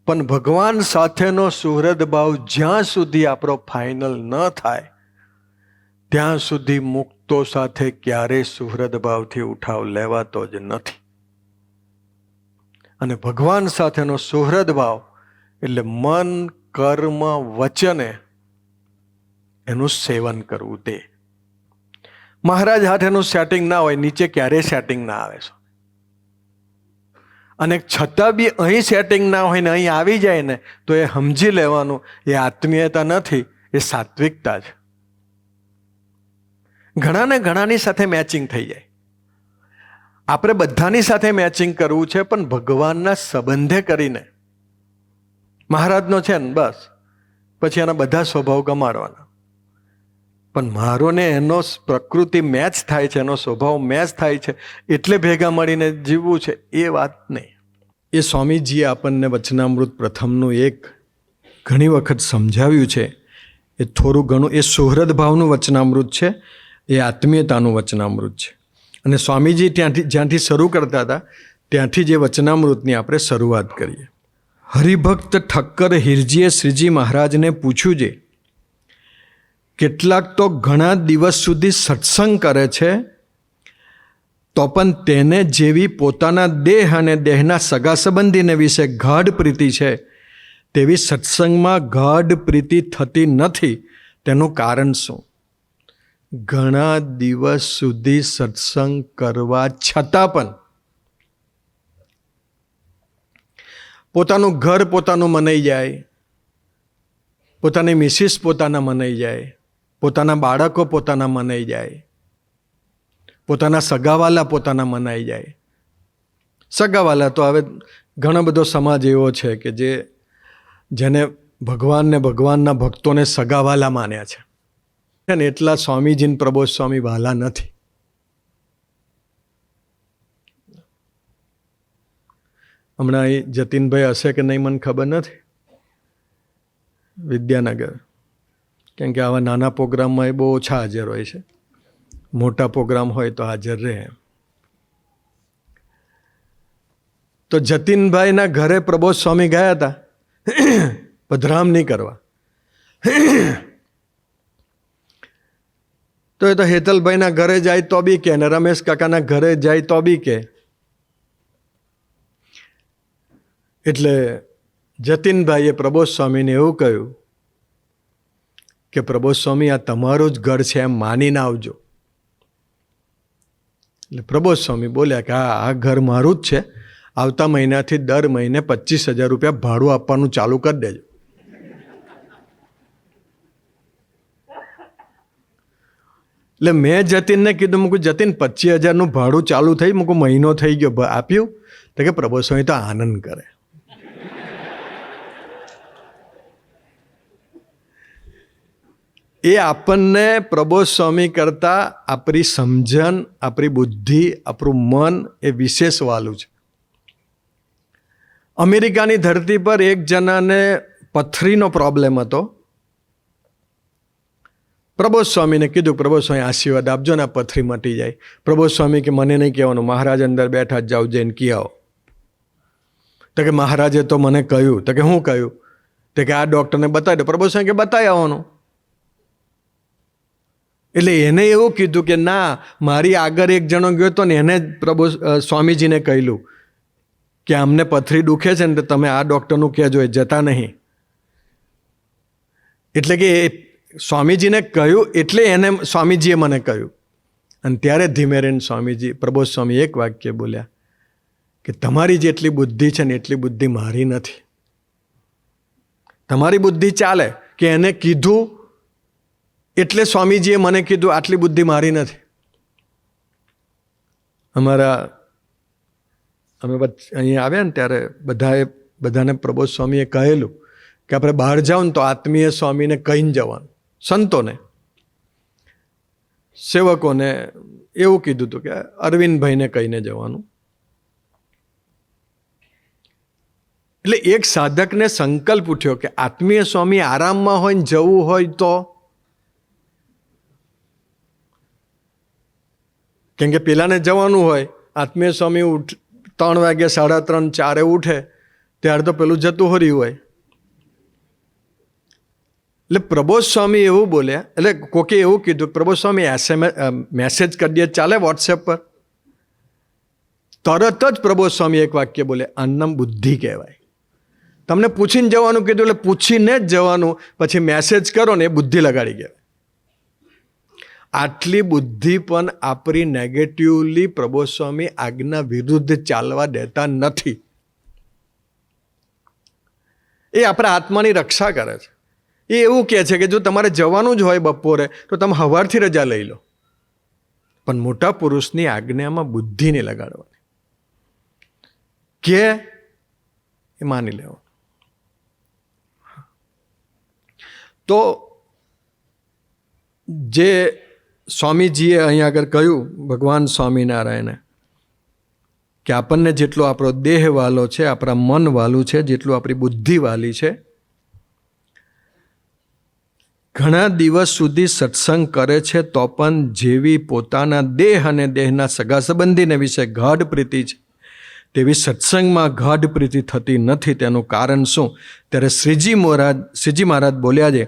પણ ભગવાન સાથેનો સુહૃદ ભાવ જ્યાં સુધી આપણો ફાઇનલ ન થાય ત્યાં સુધી મુક્તો સાથે ક્યારેય સુહૃદ ભાવથી ઉઠાવ લેવાતો જ નથી. અને ભગવાન સાથેનો સુહૃદ ભાવ એટલે મન, કર્મ, વચને એનું સેવન કરવું. તે મહારાજ હાથેનું સેટિંગ ના હોય, નીચે ક્યારેય સેટિંગ ના આવે. અને છતાં બી અહીં સેટિંગ ના હોય ને અહીં આવી જાય ને તો એ સમજી લેવાનું એ આત્મીયતા નથી, એ સાત્વિકતા છે. ઘણાને ઘણાની સાથે મેચિંગ થઈ જાય. આપણે બધાની સાથે મેચિંગ કરવું છે, પણ ભગવાનના સંબંધે કરીને. મહારાજનો છે ને બસ, પછી એના બધા સ્વભાવ કમાડવાના. પણ મારો ને એનો પ્રકૃતિ મેચ થાય છે, એનો સ્વભાવ મેચ થાય છે એટલે ભેગા મળીને જીવવું છે, એ વાત નહીં. એ સ્વામીજીએ આપણને વચનામૃત પ્રથમનું એક ઘણી વખત સમજાવ્યું છે. એ થોડું ઘણું એ સુહૃદ ભાવનું વચનામૃત છે, એ આત્મીયતાનું વચનામૃત છે. અને સ્વામીજી જ્યાંથી શરૂ કરતા હતા ત્યાંથી જે વચનામૃતની આપણે શરૂઆત કરીએ. હરિભક્ત ઠક્કર હિરજીએ શ્રીજી મહારાજને પૂછ્યું છે, કેટલાક તો ઘણા દિવસ સુધી સત્સંગ કરે છે તો પણ તેને જેવી પોતાના દેહ અને દેહના સગા સંબંધીને વિશે ગાઢ પ્રીતિ છે તેવી સત્સંગમાં ગાઢ પ્રીતિ થતી નથી. તેનું કારણ શું? ઘણા દિવસ સુધી સત્સંગ કરવા છતાં પણ પોતાનું ઘર પોતાનું મનાઈ જાય, પોતાની મિસિસ પોતાના મનાઈ જાય, પોતાના બાળકો પોતાના મનાઈ જાય, પોતાના સગાવાલા પોતાના મનાઈ જાય. સગાવાલા તો હવે ઘણો બધો સમાજ એવો છે કે જેને ભગવાનને ભગવાનના ભક્તોને સગાવાલા માન્યા છે. અને એટલા સ્વામીજીને પ્રબોધ સ્વામી વાલા નથી. હમણાં એ જતીનભાઈ હશે કે નહીં મને ખબર નથી, વિદ્યાનગર. કેમ કે આવા નાના પ્રોગ્રામમાં એ બહુ ઓછા હાજર હોય છે, મોટા પ્રોગ્રામ હોય તો હાજર રહે. તો જતીનભાઈના ઘરે પ્રબોધ સ્વામી ગયા હતા પધરામણી કરવા. તો એ તો હેતલભાઈના ઘરે જાય તો બી કે, ને રમેશ કાકાના ઘરે જાય તો બી કે. એટલે જતીનભાઈએ પ્રબોધ સ્વામીને એવું કહ્યું કે પ્રબોધ સ્વામી, આ તમારું જ ઘર છે એમ માનીને આવજો. એટલે પ્રબોધ સ્વામી બોલ્યા કે હા, આ ઘર મારું જ છે, આવતા મહિનાથી દર મહિને 25,000 રૂપિયા ભાડું આપવાનું ચાલુ કરી દેજો. એટલે મેં જતીનને કીધું, મૂકું જતીન 25,000નું ભાડું ચાલુ થઈ, મૂકું મહિનો થઈ ગયો, આપ્યું? તો કે પ્રબોધ સ્વામી તો આનંદ કરે. એ આપણને પ્રબોધ સ્વામી કરતાં આપણી સમજણ, આપણી બુદ્ધિ, આપણું મન એ વિશેષ વાલું છે. અમેરિકાની ધરતી પર એક જણાને પથરીનો પ્રોબ્લેમ હતો. પ્રબોધ સ્વામીને કીધું, પ્રબોધ સ્વામી આશીર્વાદ આપજો ને આ પથરી મટી જાય. પ્રબોધ સ્વામી કે મને નહીં કહેવાનું, મહારાજ અંદર બેઠા જ જાઓ, જઈને કી આવો. તો કે મહારાજે તો મને કહ્યું. તો કે હું કહ્યું? તો કે આ ડૉક્ટરને બતાવી દો. પ્રબોધ સ્વામી કે બતાવી આવવાનું. એટલે એને એવું કીધું કે ના, મારી આગળ એક જણો ગયો હતો ને એને પ્રભુ સ્વામીજીને કહેલું કે અમને પથરી દુખે છે ને તો તમે આ ડૉક્ટરનું કહેજો, એ જતા નહીં. એટલે કે સ્વામીજીને કહ્યું એટલે એને સ્વામીજીએ મને કહ્યું. અને ત્યારે ધીમે રહીને સ્વામીજી પ્રબોધ સ્વામી એક વાક્ય બોલ્યા કે તમારી જેટલી બુદ્ધિ છે ને એટલી બુદ્ધિ મારી નથી. તમારી બુદ્ધિ ચાલે કે એને કીધું એટલે સ્વામીજીએ મને કીધું, આટલી બુદ્ધિ મારી નથી. અમે અહીંયા આવ્યા ને ત્યારે બધાને પ્રબોધ સ્વામીએ કહેલું કે આપણે બહાર જાઓ ને તો આત્મીય સ્વામીને કહીને જવાનું. સંતોને, સેવકોને એવું કીધું હતું કે અરવિંદભાઈને કહીને જવાનું. એટલે એક સાધકને સંકલ્પ ઉઠ્યો કે આત્મીય સ્વામી આરામમાં હોય ને જવું હોય તો, કેમ કે પેલાને જવાનું હોય, આત્મીય સ્વામી 3 વાગે 3:30 4 ઉઠે ત્યારે તો પેલું જતું હર્યું હોય. એટલે પ્રબોધ સ્વામી એવું બોલ્યા, એટલે કોકે એવું કીધું પ્રબોધ સ્વામી મેસેજ કરી દે ચાલે વોટ્સએપ પર. તરત જ પ્રબોધ સ્વામી એક વાક્ય બોલે, આનું બુદ્ધિ કહેવાય. તમને પૂછીને જવાનું કીધું એટલે પૂછીને જ જવાનું, પછી મેસેજ કરો ને એ બુદ્ધિ લગાડી કહેવાય. આટલી બુદ્ધિ પણ આપણી નેગેટિવલી પ્રબોધ સ્વામી આજ્ઞા વિરુદ્ધ ચાલવા દેતા નથી. એ આપણા આત્માની રક્ષા કરે છે. એ એવું કહે છે કે જો તમારે જવાનું જ હોય બપોરે તો તમે સવારથી રજા લઈ લો, પણ મોટા પુરુષની આજ્ઞામાં બુદ્ધિ નહીં લગાડવાની, કે એ માની લેવાનું. તો જે સ્વામીજીએ અહીંયા આગળ કહ્યું, ભગવાન સ્વામિનારાયણે, કે આપણને જેટલો આપણો દેહ વાલો છે, આપણા મન વાલું છે, જેટલું આપણી બુદ્ધિ વાલી છે, ઘણા દિવસ સુધી સત્સંગ કરે છે તો પણ જેવી પોતાના દેહ અને દેહના સગા સંબંધીને વિશે ગાઢ પ્રીતિ છે તેવી સત્સંગમાં ગાઢ પ્રીતિ થતી નથી. તેનું કારણ શું? ત્યારે શ્રીજી મહારાજ બોલ્યા છે,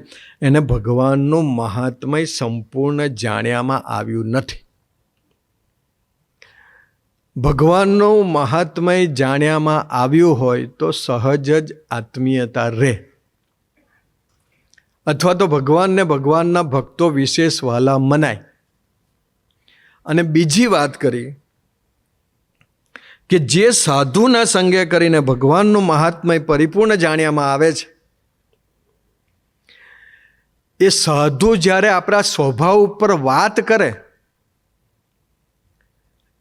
એને ભગવાનનું મહાત્મય સંપૂર્ણ જાણ્યામાં આવ્યું નથી. ભગવાનનું મહાત્મય જાણ્યામાં આવ્યું હોય તો સહજ જ આત્મીયતા રહે, અથવા તો ભગવાનને ભગવાનના ભક્તો વિશેષ વહાલા મનાય. અને બીજી વાત કરી કે જે સાધુના સંગે કરીને ભગવાનનું મહાત્મય પરિપૂર્ણ જાણ્યામાં આવે છે, એ સાધુ જ્યારે આપણા સ્વભાવ ઉપર વાત કરે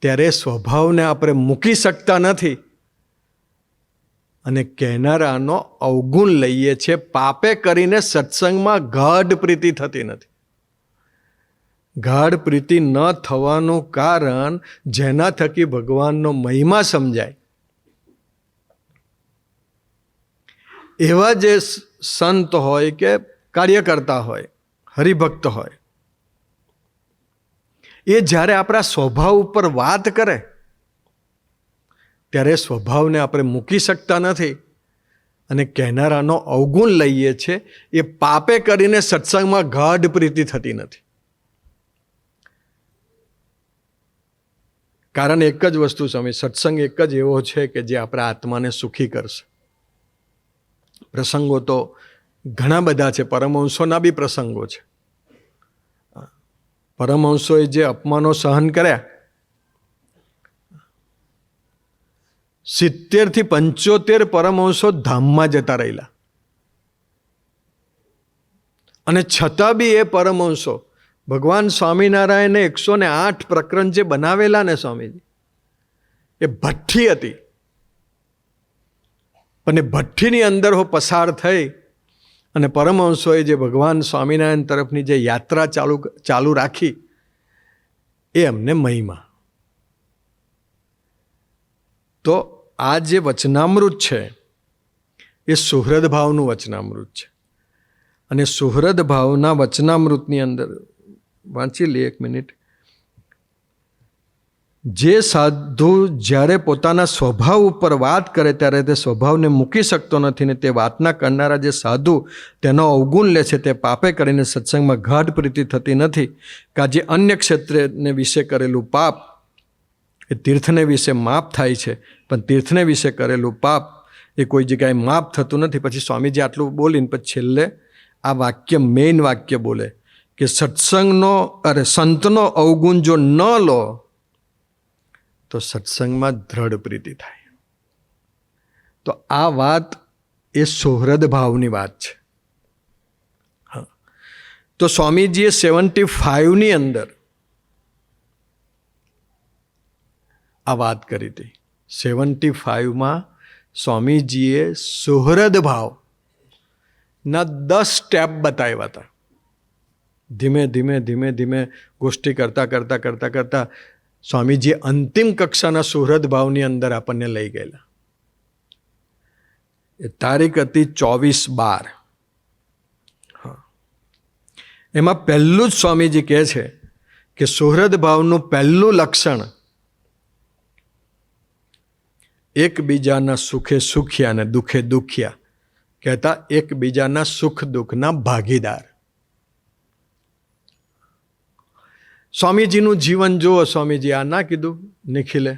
ત્યારે સ્વભાવને આપણે મૂકી શકતા નથી અને કહેનારાનો અવગુણ લઈએ છીએ. પાપે કરીને સત્સંગમાં ગાઢ પ્રીતિ થતી નથી. ગાઢ પ્રીતિ ન થવાનું કારણ જેના થકી ભગવાનનો મહિમા સમજાય એવા જે સંત હોય કે કાર્યકર્તા હોય, હરિભક્ત હોય, એ જ્યારે આપણા સ્વભાવ ઉપર વાત કરે ત્યારે સ્વભાવને આપણે મૂકી શકતા નથી અને કહેનારાનો અવગુણ લઈએ છીએ. એ પાપે કરીને સત્સંગમાં ગાઢ પ્રીતિ થતી નથી. કારણ એક જ વસ્તુ સમય, સત્સંગ એક જ એવો છે કે જે આપણા આત્માને સુખી કરશે. પ્રસંગો તો ઘણા બધા છે, પરમહંસોના બી પ્રસંગો છે. પરમહંસોએ જે અપમાનો સહન કર્યા, 70 થી 75 પરમહંસો ધામમાં જતા રહેલા, અને છતાં બી એ પરમહંસો ભગવાન સ્વામિનારાયણે 108 પ્રકરણ જે બનાવેલા ને સ્વામીજી, એ ભઠ્ઠી હતી, પણ એ ભઠ્ઠીની અંદર પસાર થઈ અને પરમહંસોએ જે ભગવાન સ્વામિનારાયણ તરફની જે યાત્રા ચાલુ રાખી, એ અમને મહિમા. તો આ જે વચનામૃત છે એ સુહૃદ ભાવનું વચનામૃત છે. અને સુહૃદ ભાવના વચનામૃતની અંદર વાંચી લે 1 મિનિટ. જે સાધુ જ્યારે પોતાના સ્વભાવ ઉપર વાત કરે ત્યારે તે સ્વભાવને મૂકી શકતો નથી ને તે વાતના કરનારા જે સાધુ તેનો અવગુણ લે છે તે પાપે કરીને સત્સંગમાં ગાઢ પ્રીતિ થતી નથી. કે જે અન્ય ક્ષેત્રને વિશે કરેલું પાપ એ તીર્થને વિશે માફ થાય છે, પણ તીર્થને વિશે કરેલું પાપ એ કોઈ જગ્યાએ માફ થતું નથી. પછી સ્વામીજી આટલું બોલીને પછી છેલ્લે આ વાક્ય, મેઇન વાક્ય બોલે કે સંતનો અવગુણ જો ન લો તો સત્સંગમાં દ્રઢ પ્રીતિ થાય. તો આ વાત એ સુહૃદ ભાવની વાત છે. હા, તો સ્વામીજીએ 75ની અંદર આ વાત કરી હતી. 75માં સ્વામીજીએ સુહૃદ ભાવના 10 સ્ટેપ બતાવ્યા હતા. ધીમે ધીમે ધીમે ધીમે ગોષ્ઠી કરતા સ્વામીજી અંતિમ કક્ષાના સુહૃદ ભાવની અંદર આપણને લઈ ગયેલા. એ તારીખ હતી 24/12. હા, એમાં પહેલું જ સ્વામીજી કહે છે કે સુહૃદ ભાવનું પહેલું લક્ષણ એકબીજાના સુખે સુખ્યા અને દુઃખે દુખ્યા, કહેતા એકબીજાના સુખ દુઃખના ભાગીદાર. સ્વામીજીનું જીવન જુઓ. સ્વામીજી આ ના કીધું નિખિલે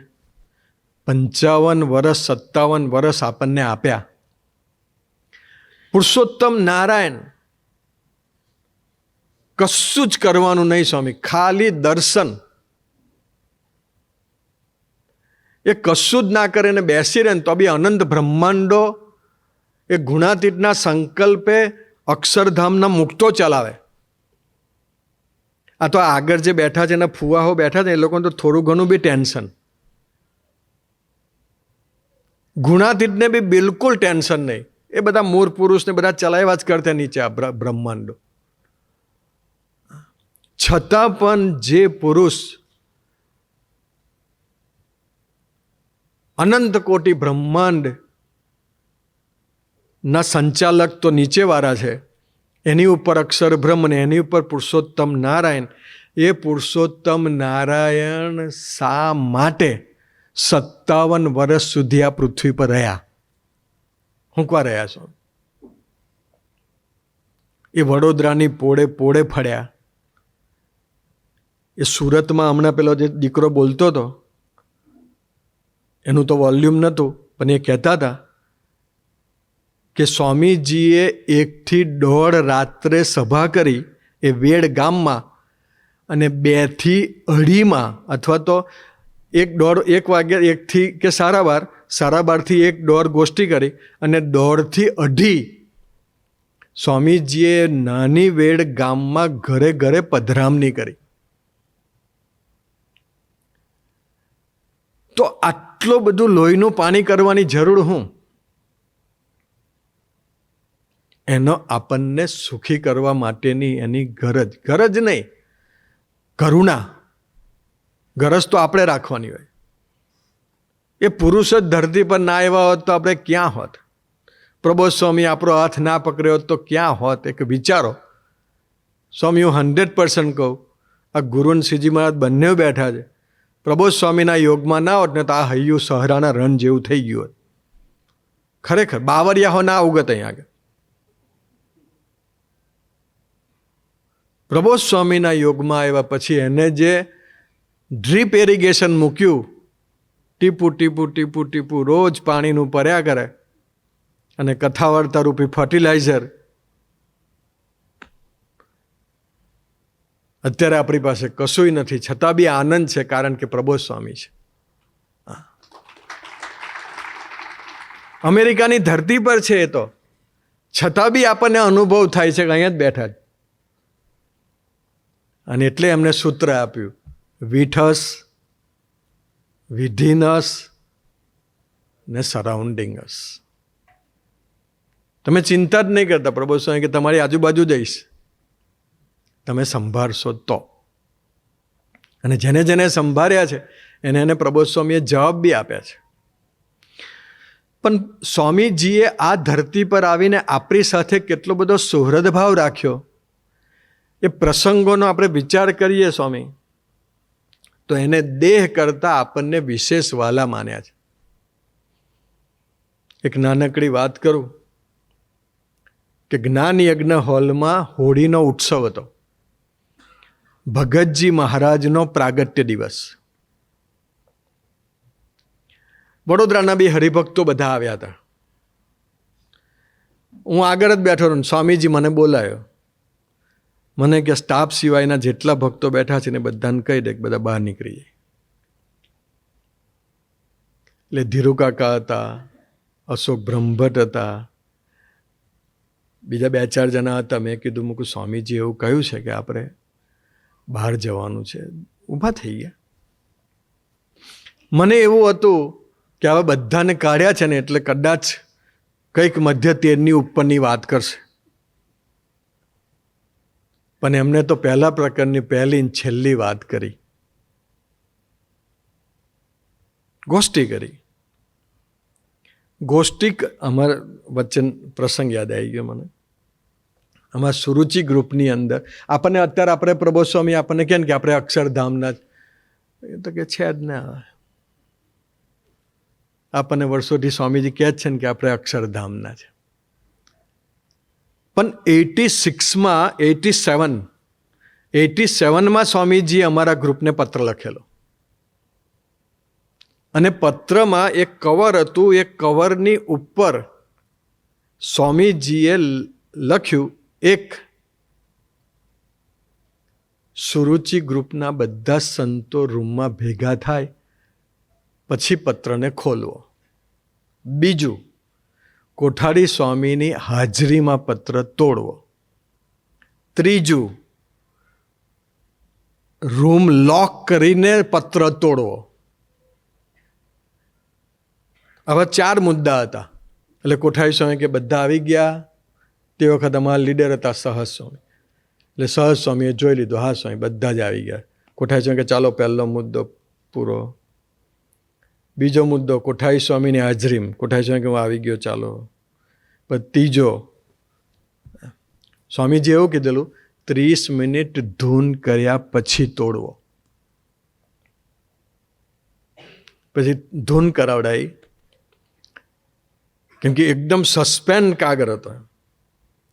55 વર્ષ 57 વર્ષ આપણને આપ્યા. પુરુષોત્તમ નારાયણ કશું જ કરવાનું નહીં સ્વામી, ખાલી દર્શન. એ કશું જ ના કરે ને બેસી રહે ને તો બી અનંત બ્રહ્માંડો એ ગુણાતીતના સંકલ્પે અક્ષરધામના મુક્તો ચલાવે. આ તો આગળ જે બેઠા છે એના ફુવાઓ બેઠા છે એ લોકોને તો થોડું ઘણું બી ટેન્શન. ગુણાતીતને બી બિલકુલ ટેન્શન નહીં. એ બધા મૂળ પુરુષને બધા ચલાવ્યા જ કરતા નીચે આ બ્રહ્માંડો. છતાં પણ જે પુરુષ અનંત કોટી બ્રહ્માંડ ના સંચાલક તો નીચેવાળા છે, એની ઉપર અક્ષર બ્રહ્મ ને એની ઉપર પુરુષોત્તમ નારાયણ. એ પુરુષોત્તમ નારાયણ શા માટે 57 વર્ષ સુધી આ પૃથ્વી પર રહ્યા? હુંકવા રહ્યા છો? એ વડોદરાની પોળે પોળે ફળ્યા. એ સુરતમાં હમણાં પેલો જે દીકરો બોલતો હતો એનું તો વોલ્યુમ નહોતું, પણ એ કહેતા હતા કે સ્વામીજીએ 1 થી 1.5 રાત્રે સભા કરી એ વેડ ગામમાં, અને 2 થી 2:30 અથવા તો 1 વાગ્યા 1 થી કે 12:30, 12:30 થી 1 ગોષ્ઠી કરી, અને 1:30 થી 2:30 સ્વામીજીએ નાની વેડ ગામમાં ઘરે ઘરે પધરામણી કરી. તો આટલું બધું લોહીનું પાણી કરવાની જરૂર હું? એનો આપણને સુખી કરવા માટેની એની ગરજ નહીં, કરુણા. ગરજ તો આપણે રાખવાની હોય. એ પુરુષ જ ધરતી પર ના આવ્યા હોત તો આપણે ક્યાં હોત? પ્રબોધ સ્વામી આપણો હાથ ના પકડ્યો હોત તો ક્યાં હોત? એક વિચારો. સ્વામી હું 100% કહું, આ ગુરુ અને શ્રીજી મહારાજ બંને બેઠા છે. પ્રબોધ સ્વામીના યોગમાં ના હોત ને તો આ હૈયું સહરાના રણ જેવું થઈ ગયું હોત. ખરેખર બાવરિયા હો ના ઉગત અહીં આગળ. પ્રબોધ સ્વામીના યોગમાં આવ્યા પછી એને જે ડ્રીપ એરિગેશન મૂક્યું, ટીપું ટીપું ટીપું ટીપું રોજ પાણીનું પર્યા કરે, અને કથાવાર્તા રૂપી ફર્ટિલાઇઝર અત્યારે આપણી પાસે કશુંય નથી, છતાં બી આનંદ છે, કારણ કે પ્રબોધ સ્વામી છે. અમેરિકાની ધરતી પર છે એ તો, છતાં બી આપણને અનુભવ થાય છે કે અહીંયા જ બેઠા જ. અને એટલે એમને સૂત્ર આપ્યું, વિથસ, વિધિનસ ને સરાઉન્ડિંગ અસ. તમે ચિંતા જ નહીં કરતા. પ્રબોધ સ્વામી કે તમારી આજુબાજુ જઈશ, તમે સંભાળશો તો. અને જેને સંભાળ્યા છે એને પ્રબોધ સ્વામીએ જવાબ બી આપ્યા છે. પણ સ્વામીજીએ આ ધરતી પર આવીને આપણી સાથે કેટલો બધો સુહૃદ ભાવ રાખ્યો, એ પ્રસંગોનો આપણે વિચાર કરીએ સ્વામી, તો એને દેહ કરતાં આપણને વિશેષ વાલા માન્યા છે. એક નાનકડી વાત કરું કે જ્ઞાન યજ્ઞ હોલમાં હોળીનો ઉત્સવ હતો. ભગતજી મહારાજનો પ્રાગટ્ય દિવસ. વડોદરાના બી હરિભક્તો બધા આવ્યા હતા. હું આગળ જ બેઠો રહ્યો. સ્વામીજી મને બોલાયો. મને કે સ્ટાફ સિવાયના જેટલા ભક્તો બેઠા છે ને બધાને કહી દે કે બધા બહાર નીકળી જાય. એટલે ધીરુ કાકા હતા, અશોક બ્રહ્મભટ્ટ હતા, બીજા 2-4 જણા હતા. મેં કીધું મૂકું સ્વામીજી એવું કહ્યું છે કે આપણે બહાર જવાનું છે. ઊભા થઈ ગયા. મને એવું હતું કે હવે બધાને કાઢ્યા છે ને એટલે કદાચ કંઈક મધ્ય 13ની ઉપરની વાત કરશે. પણ એમને તો પહેલા પ્રકરણની પહેલી છેલ્લી વાત કરી, ગોષ્ઠી કરી. ગોષ્ઠી અમારા વચ્ચે પ્રસંગ યાદ આવી ગયો મને. અમારા સુરુચિ ગ્રુપની અંદર આપણને અત્યારે આપણે પ્રભુ સ્વામી આપણને કહે ને કે આપણે અક્ષરધામના, એ તો કે છે જ ને. આપણને વર્ષોથી સ્વામીજી કહે જ છે ને કે આપણે અક્ષરધામના છે. પણ 87માં સ્વામીજીએ અમારા ગ્રુપને પત્ર લખેલો. અને પત્રમાં એક કવર હતું. એ કવરની ઉપર સ્વામીજીએ લખ્યું, એક સુરુચિ ગ્રુપના બધા સંતો રૂમમાં ભેગા થાય પછી પત્રને ખોલવો. બીજું, કોઠારી સ્વામીની હાજરીમાં પત્ર તોડવો. ત્રીજું, રૂમ લોક કરીને પત્ર તોડવો. આવા 4 મુદ્દા હતા. એટલે કોઠારી સ્વામી કે બધા આવી ગયા. તે વખત અમારા લીડર હતા સહજ સ્વામી. એટલે સહજ સ્વામીએ જોઈ લીધું, હા સ્વામી બધા જ આવી ગયા. કોઠારી સ્વામી કે ચાલો પહેલો મુદ્દો પૂરો. બીજો મુદ્દો કોઠારી સ્વામીની હાજરી. કોઠારી સ્વામી કે હું આવી ગયો ચાલો. પણ ત્રીજો, સ્વામીજી એવું કીધેલું 30 મિનિટ ધૂન કર્યા પછી તોડવો. પછી ધૂન કરાવડાવી. કેમ કે એકદમ સસ્પેન્ડ કાગર હતો.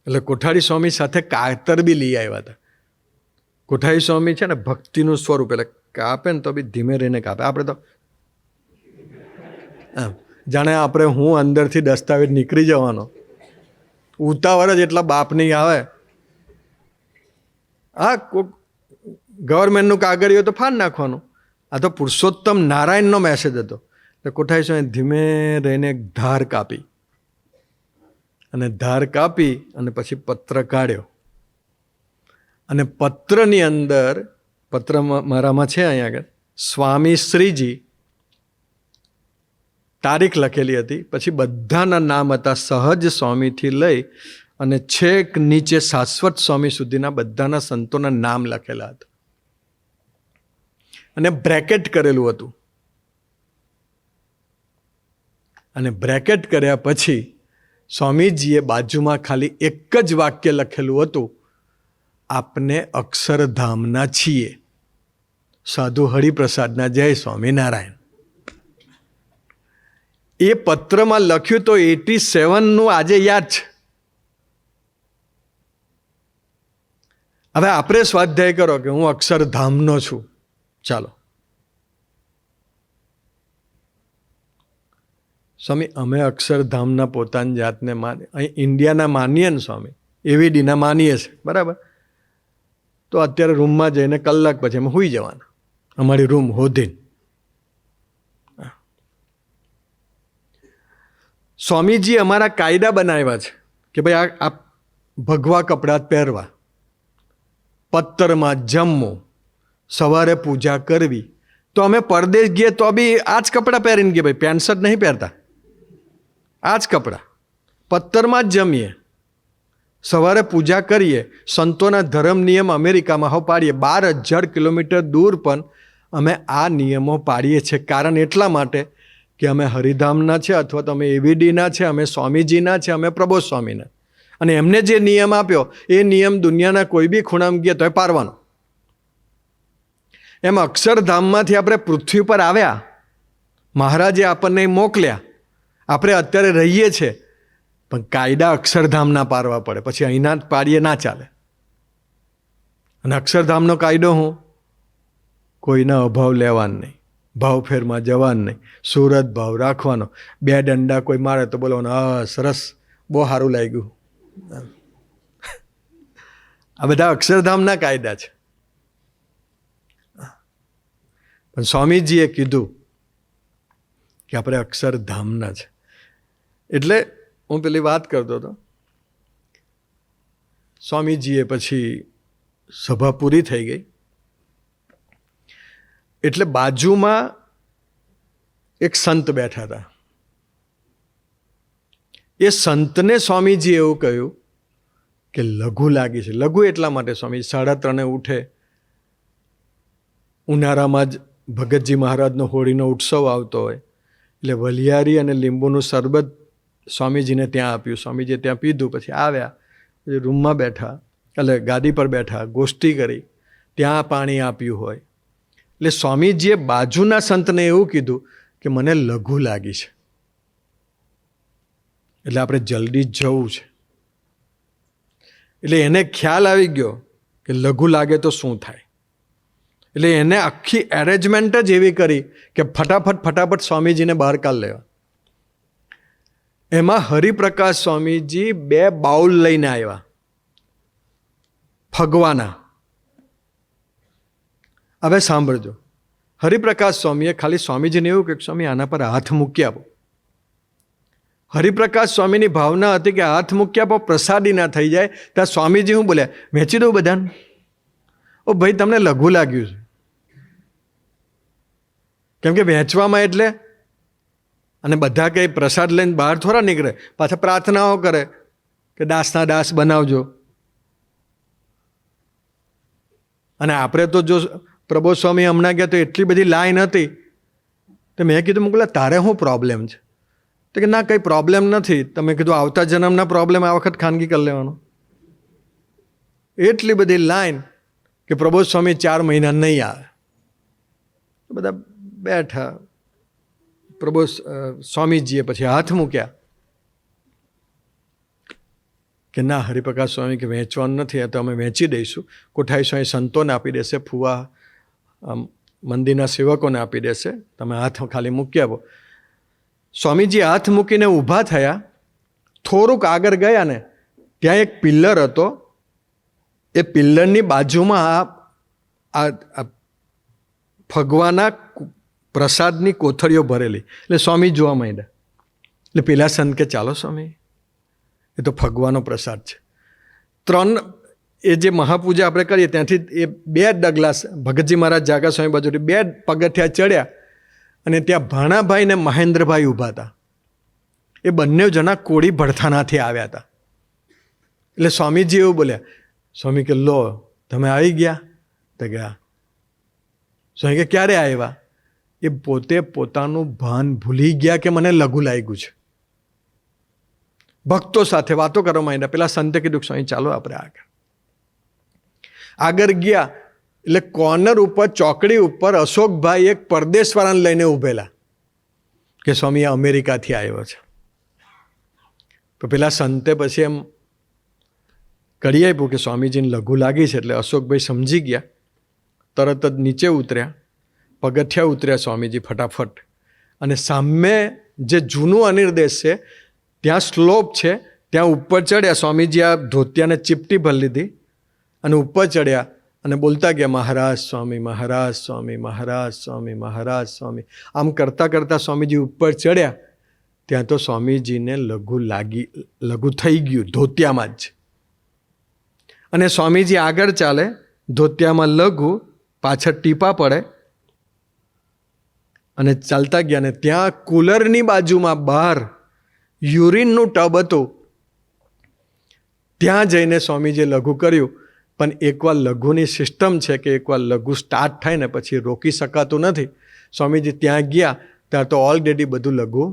એટલે કોઠારી સ્વામી સાથે કાતર બી લઈ આવ્યા હતા. કોઠારી સ્વામી છે ને ભક્તિનું સ્વરૂપ, એટલે કાપે ને તો બી ધીમે રહીને કાપે. આપણે તો જાણે આપણે હું અંદરથી દસ્તાવેજ નીકળી જવાનો, ઉતાવળ જ એટલા બાપની આવે. હા, ગવર્મેન્ટનું કાગળિયું તો ફાડ નાખવાનું. આ તો પુરુષોત્તમ નારાયણનો મેસેજ હતો. એટલે કોઠારી સ્વામી ધીમે રહીને ધાર કાપી અને પછી પત્ર કાઢ્યો. અને પત્રની અંદર, પત્ર મારામાં છે અહીંયા આગળ, સ્વામી શ્રીજી તારીખ લખેલી હતી. પછી બધાના નામ હતા, સહજ સ્વામીથી લઈ અને છેક નીચે શાશ્વત સ્વામી સુધીના બધાના સંતોના નામ લખેલા હતા. અને બ્રેકેટ કરેલું હતું. અને બ્રેકેટ કર્યા પછી સ્વામીજીએ બાજુમાં ખાલી એક જ વાક્ય લખેલું હતું, આપને અક્ષરધામના છીએ, સાધુ હરિપ્રસાદના જય સ્વામિનારાયણ. એ પત્રમાં લખ્યું તો 87નું આજે યાદ છે. હવે આપણે સ્વાધ્યાય કરો કે હું અક્ષરધામનો છું. ચાલો સ્વામી, અમે અક્ષરધામના પોતાની જાતને અહીં ઇન્ડિયાના માનીએ ને સ્વામી, એવીડીના માનીએ છે, બરાબર. તો અત્યારે રૂમમાં જઈને કલાક પછી અમે સૂઈ જવાના, અમારી રૂમ હોધીને. સ્વામીજી અમારા કાયદા બનાવ્યા છે કે ભાઈ આ ભગવા કપડાં પહેરવા, પત્તરમાં જમવું, સવારે પૂજા કરવી. તો અમે પરદેશ ગઈએ તો બી આ જ કપડાં પહેરીને ગઈએ ભાઈ, પેન્ટ શર્ટ નહીં પહેરતા, આ જ કપડાં. પત્તરમાં જ જમીએ, સવારે પૂજા કરીએ, સંતોના ધર્મ નિયમ અમેરિકામાં હો પાડીએ. 12,000 કિલોમીટર દૂર પણ અમે આ નિયમો પાડીએ છીએ. કારણ એટલા માટે કે અમે હરિધામના છે અથવા તો અમે એવીડીના છે, અમે સ્વામીજીના છે, અમે પ્રબોધ સ્વામીના. અને એમને જે નિયમ આપ્યો એ નિયમ દુનિયાના કોઈ બી ખૂણામાં ગયા તો એ પારવાનો. એમ અક્ષરધામમાંથી આપણે પૃથ્વી પર આવ્યા, મહારાજે આપણને મોકલ્યા, આપણે અત્યારે રહીએ છીએ, પણ કાયદા અક્ષરધામના પારવા પડે, પછી અહીંના પાડીએ ના ચાલે. અને અક્ષરધામનો કાયદો હું કોઈના અભાવ લેવાનો નહીં, ભાવફેરમાં જવાનું નહીં, સુરત ભાવ રાખવાનો. 2 દંડા કોઈ મારે તો બોલવાનો હા સરસ, બહુ સારું લાગ્યું. આ બધા અક્ષરધામના કાયદા છે. પણ સ્વામીજીએ કીધું કે આપણે અક્ષરધામના છે. એટલે હું પેલી વાત કરતો હતો, સ્વામીજીએ પછી સભા પૂરી થઈ ગઈ એટલે બાજુમાં એક સંત બેઠા હતા. એ સંતને સ્વામીજી એવું કહ્યું કે લઘુ લાગી છે. લઘુ એટલા માટે સ્વામી 3:30 ઉઠે, ઉનાળામાં જ ભગતજી મહારાજનો હોળીનો ઉત્સવ આવતો હોય એટલે વલિયારી અને લીંબુનું શરબત સ્વામીજીને ત્યાં આપ્યું. સ્વામીજીએ ત્યાં પીધું, પછી આવ્યા, પછી રૂમમાં બેઠા, એટલે ગાદી પર બેઠા, ગોષ્ઠી કરી, ત્યાં પાણી આપ્યું હોય. એટલે સ્વામીજીએ બાજુના સંતને એવું કીધું કે મને લઘુ લાગી છે, એટલે આપણે જલ્દી જવું છે. એટલે એને ખ્યાલ આવી ગયો કે લઘુ લાગે તો શું થાય. એટલે એને આખી એરેન્જમેન્ટ જ એવી કરી કે ફટાફટ સ્વામીજીને બહાર કાઢ લેવા. એમાં હરિપ્રકાશ સ્વામીજી 2 બાઉલ લઈને આવ્યા ફગવાના. હવે સાંભળજો, હરિપ્રકાશ સ્વામીએ ખાલી સ્વામીજીને એવું કે સ્વામી આના પર હાથ મૂકી આપો. હરિપ્રકાશ સ્વામીની ભાવના હતી કે હાથ મૂકી આપો, પ્રસાદી ના થઈ જાય. ત્યાં સ્વામીજી હું બોલ્યા, વહેંચી દઉં બધાને? ઓ ભાઈ, તમને લઘુ લાગ્યું છે. કેમ કે વહેંચવામાં એટલે, અને બધા કંઈ પ્રસાદ લઈને બહાર થોડા નીકળે, પાછા પ્રાર્થનાઓ કરે કે દાસના દાસ બનાવજો. અને આપણે તો જો પ્રબોધ સ્વામી હમણાં ગયા તો એટલી બધી લાઈન હતી, તો મેં કીધું મોકલા તારે શું પ્રોબ્લેમ છે? તો કે ના કંઈ પ્રોબ્લેમ નથી. તમે કીધું આવતા જન્મના પ્રોબ્લેમ આ વખત ખાનગી કરી લેવાનો. એટલી બધી લાઈન કે પ્રબોધ સ્વામી 4 મહિના નહીં આવે. બધા બેઠા. પ્રબોધ સ્વામીજીએ પછી હાથ મૂક્યા કે ના હરિપ્રકાશ સ્વામી કે વહેંચવાનું નથી, તો અમે વહેંચી દઈશું. કોઠારી સ્વામી સંતોને આપી દેશે, ફુવા મંદિરના સેવકોને આપી દેશે, તમે હાથ ખાલી મૂકી આપો. સ્વામીજી હાથ મૂકીને ઊભા થયા. થોડુંક આગળ ગયા ને ત્યાં એક પિલ્લર હતો. એ પિલ્લરની બાજુમાં આ ફગવાના પ્રસાદની કોથળીઓ ભરેલી. એટલે સ્વામી જોવા માંડ્યા. એટલે પેલા સંત કે ચાલો સ્વામી, એ તો ફગવાનો પ્રસાદ છે. 3 એ જે મહાપૂજા આપણે કરીએ ત્યાંથી એ 2 ડગલા ભગતજી મહારાજ જાગા સ્વામી બાજુથી 2 પગથિયા ચડ્યા અને ત્યાં ભાણાભાઈ ને મહેન્દ્રભાઈ ઊભા હતા. એ બંને જણા કોળી ભડથાનાથી આવ્યા હતા. એટલે સ્વામીજી એવું બોલ્યા, સ્વામી કે લો તમે આવી ગયા? તો ગયા. સ્વામી કે ક્યારે આવ્યા? એ પોતે પોતાનું ભાન ભૂલી ગયા કે મને લઘુ લાગ્યું છે. ભક્તો સાથે વાતો કરવા માંડ્યા. પેલા સંતે કીધું સ્વામી ચાલો આપણે આગળ ગયા. એટલે કોર્નર ઉપર ચોકડી ઉપર અશોકભાઈ એક પરદેશવાળાને લઈને ઊભેલા કે સ્વામી અમેરિકાથી આવ્યો છે. તો પેલા સંતે પછી એમ કરી આપ્યું કે સ્વામીજીને લઘુ લાગી છે. એટલે અશોકભાઈ સમજી ગયા, તરત જ નીચે ઉતર્યા, પગથિયા ઉતર્યા સ્વામીજી ફટાફટ. અને સામે જે જૂનું અનિર્દેશ છે ત્યાં સ્લોપ છે, ત્યાં ઉપર ચડ્યા. સ્વામીજી આ ધોતિયાને ચીપટી ભરી લીધી અને ઉપર ચડ્યા અને બોલતા ગયા મહારાજ સ્વામી, મહારાજ સ્વામી, મહારાજ સ્વામી, મહારાજ સ્વામી. આમ કરતાં કરતાં સ્વામીજી ઉપર ચડ્યા. ત્યાં તો સ્વામીજીને લઘુ થઈ ગયું ધોતિયામાં જ. અને સ્વામીજી આગળ ચાલે, ધોતિયામાં લઘુ, પાછળ ટીપા પડે અને ચાલતા ગયા. ને ત્યાં કુલરની બાજુમાં બહાર યુરિનનું ટબ હતું. ત્યાં જઈને સ્વામીજીએ લઘુ કર્યું. પણ એકવાર લઘુની સિસ્ટમ છે કે એકવાર લઘુ સ્ટાર્ટ થાય ને પછી રોકી શકાતું નથી. સ્વામીજી ત્યાં ગયા, ત્યારે તો ઓલરેડી બધું લઘુ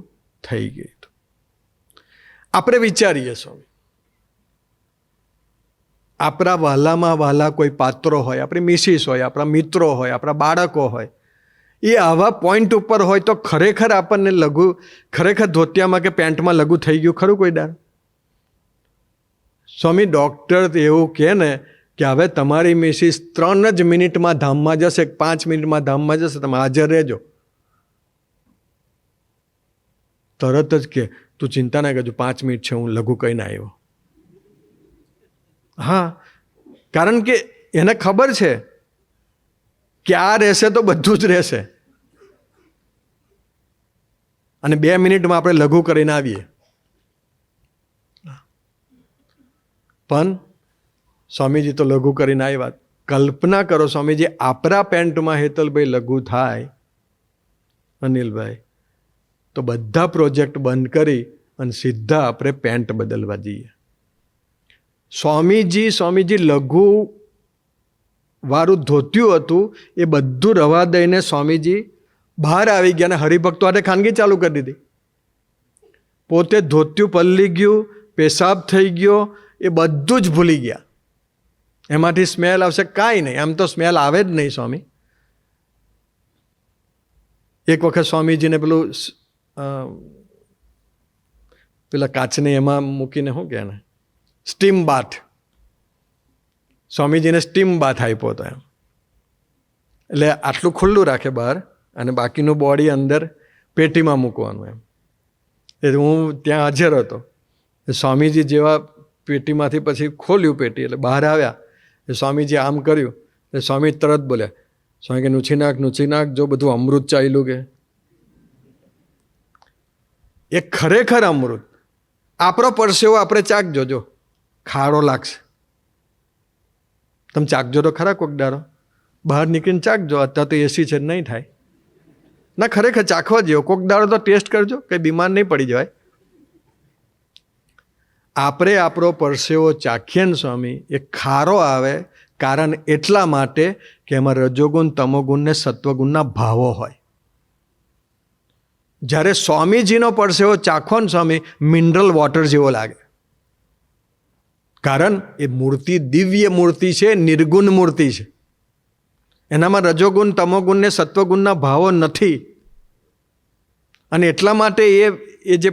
થઈ ગયું હતું. આપણે વિચારીએ સ્વામી, આપણા વહાલામાં વહાલા કોઈ પાત્રો હોય, આપણી મિસિસ હોય, આપણા મિત્રો હોય, આપણા બાળકો હોય, એ આવા પોઈન્ટ ઉપર હોય તો ખરેખર આપણને લઘુ, ખરેખર ધોતિયામાં કે પેન્ટમાં લઘુ થઈ ગયું ખરું કોઈ દાડ? સ્વામી ડૉક્ટર એવું કહે ને કે હવે તમારી મિસિસ 3 જ મિનિટમાં ધામમાં જશે, 5 મિનિટમાં ધામમાં જશે, તમે હાજર રહેજો. તરત જ કે તું ચિંતા ના કરજો, 5 મિનિટ છે, હું લઘુ કહીને આવ્યો. હા, કારણ કે એને ખબર છે કે આ રહેશે તો બધું જ રહેશે, અને 2 મિનિટમાં આપણે લઘુ કરીને આવીએ. પણ સ્વામીજી તો લઘુ કરીને આવ્યા. કલ્પના કરો સ્વામીજી, આપણા પેન્ટમાં હેતલભાઈ લઘુ થાય, અનિલભાઈ, તો બધા પ્રોજેક્ટ બંધ કરી અને સીધા આપણે પેન્ટ બદલવા જઈએ. સ્વામીજી લઘુ વાળું ધોત્યું હતું એ બધું રવા દઈને સ્વામીજી બહાર આવી ગયા અને હરિભક્તો માટે ખાનગી ચાલુ કરી દીધી. પોતે ધોત્યું પલળી ગયું, પેશાબ થઈ ગયો, એ બધું જ ભૂલી ગયા. એમાંથી સ્મેલ આવશે કાંઈ નહીં, એમ તો સ્મેલ આવે જ નહીં સ્વામી. એક વખત સ્વામીજીને પેલા કાચને એમાં મૂકીને શું કહે ને, સ્ટીમ બાથ, સ્વામીજીને સ્ટીમ બાથ આપ્યો હતો એમ. એટલે આટલું ખુલ્લું રાખે બહાર અને બાકીનું બોડી અંદર પેટીમાં મૂકવાનું એમ. એટલે હું ત્યાં હાજર હતો. સ્વામીજી જેવા પેટીમાંથી પછી ખોલ્યું પેટી, એટલે બહાર આવ્યા. સ્વામીજી આમ કર્યું, એટલે સ્વામી તરત બોલ્યા, સ્વામી કે નૂછી નાખ, જો બધું અમૃત ચાલ્યું કે. એ ખરેખર અમૃત. આપણો પરસેવો આપણે ચાખજો, જો ખારો લાગશે. તમે ચાખજો તો ખરા કોક દાડો, બહાર નીકળીને ચાખજો. અત્યારે તો એસી છે, નહીં થાય ના. ખરેખર ચાખવા જેવો કોક દાડો તો ટેસ્ટ કરજો, કંઈ બીમાર નહીં પડી જવાય. આપણે આપણો પરસેવો ચાખીએ ને સ્વામી, એ ખારો આવે. કારણ એટલા માટે કે એમાં રજોગુણ, તમોગુણ ને સત્વગુણના ભાવો હોય. જ્યારે સ્વામીજીનો પરસેવો ચાખો ને સ્વામી, મિનરલ વોટર જેવો લાગે. કારણ એ મૂર્તિ દિવ્ય મૂર્તિ છે, નિર્ગુણ મૂર્તિ છે. એનામાં રજોગુણ, તમોગુણ ને સત્વગુણના ભાવો નથી. અને એટલા માટે એ જે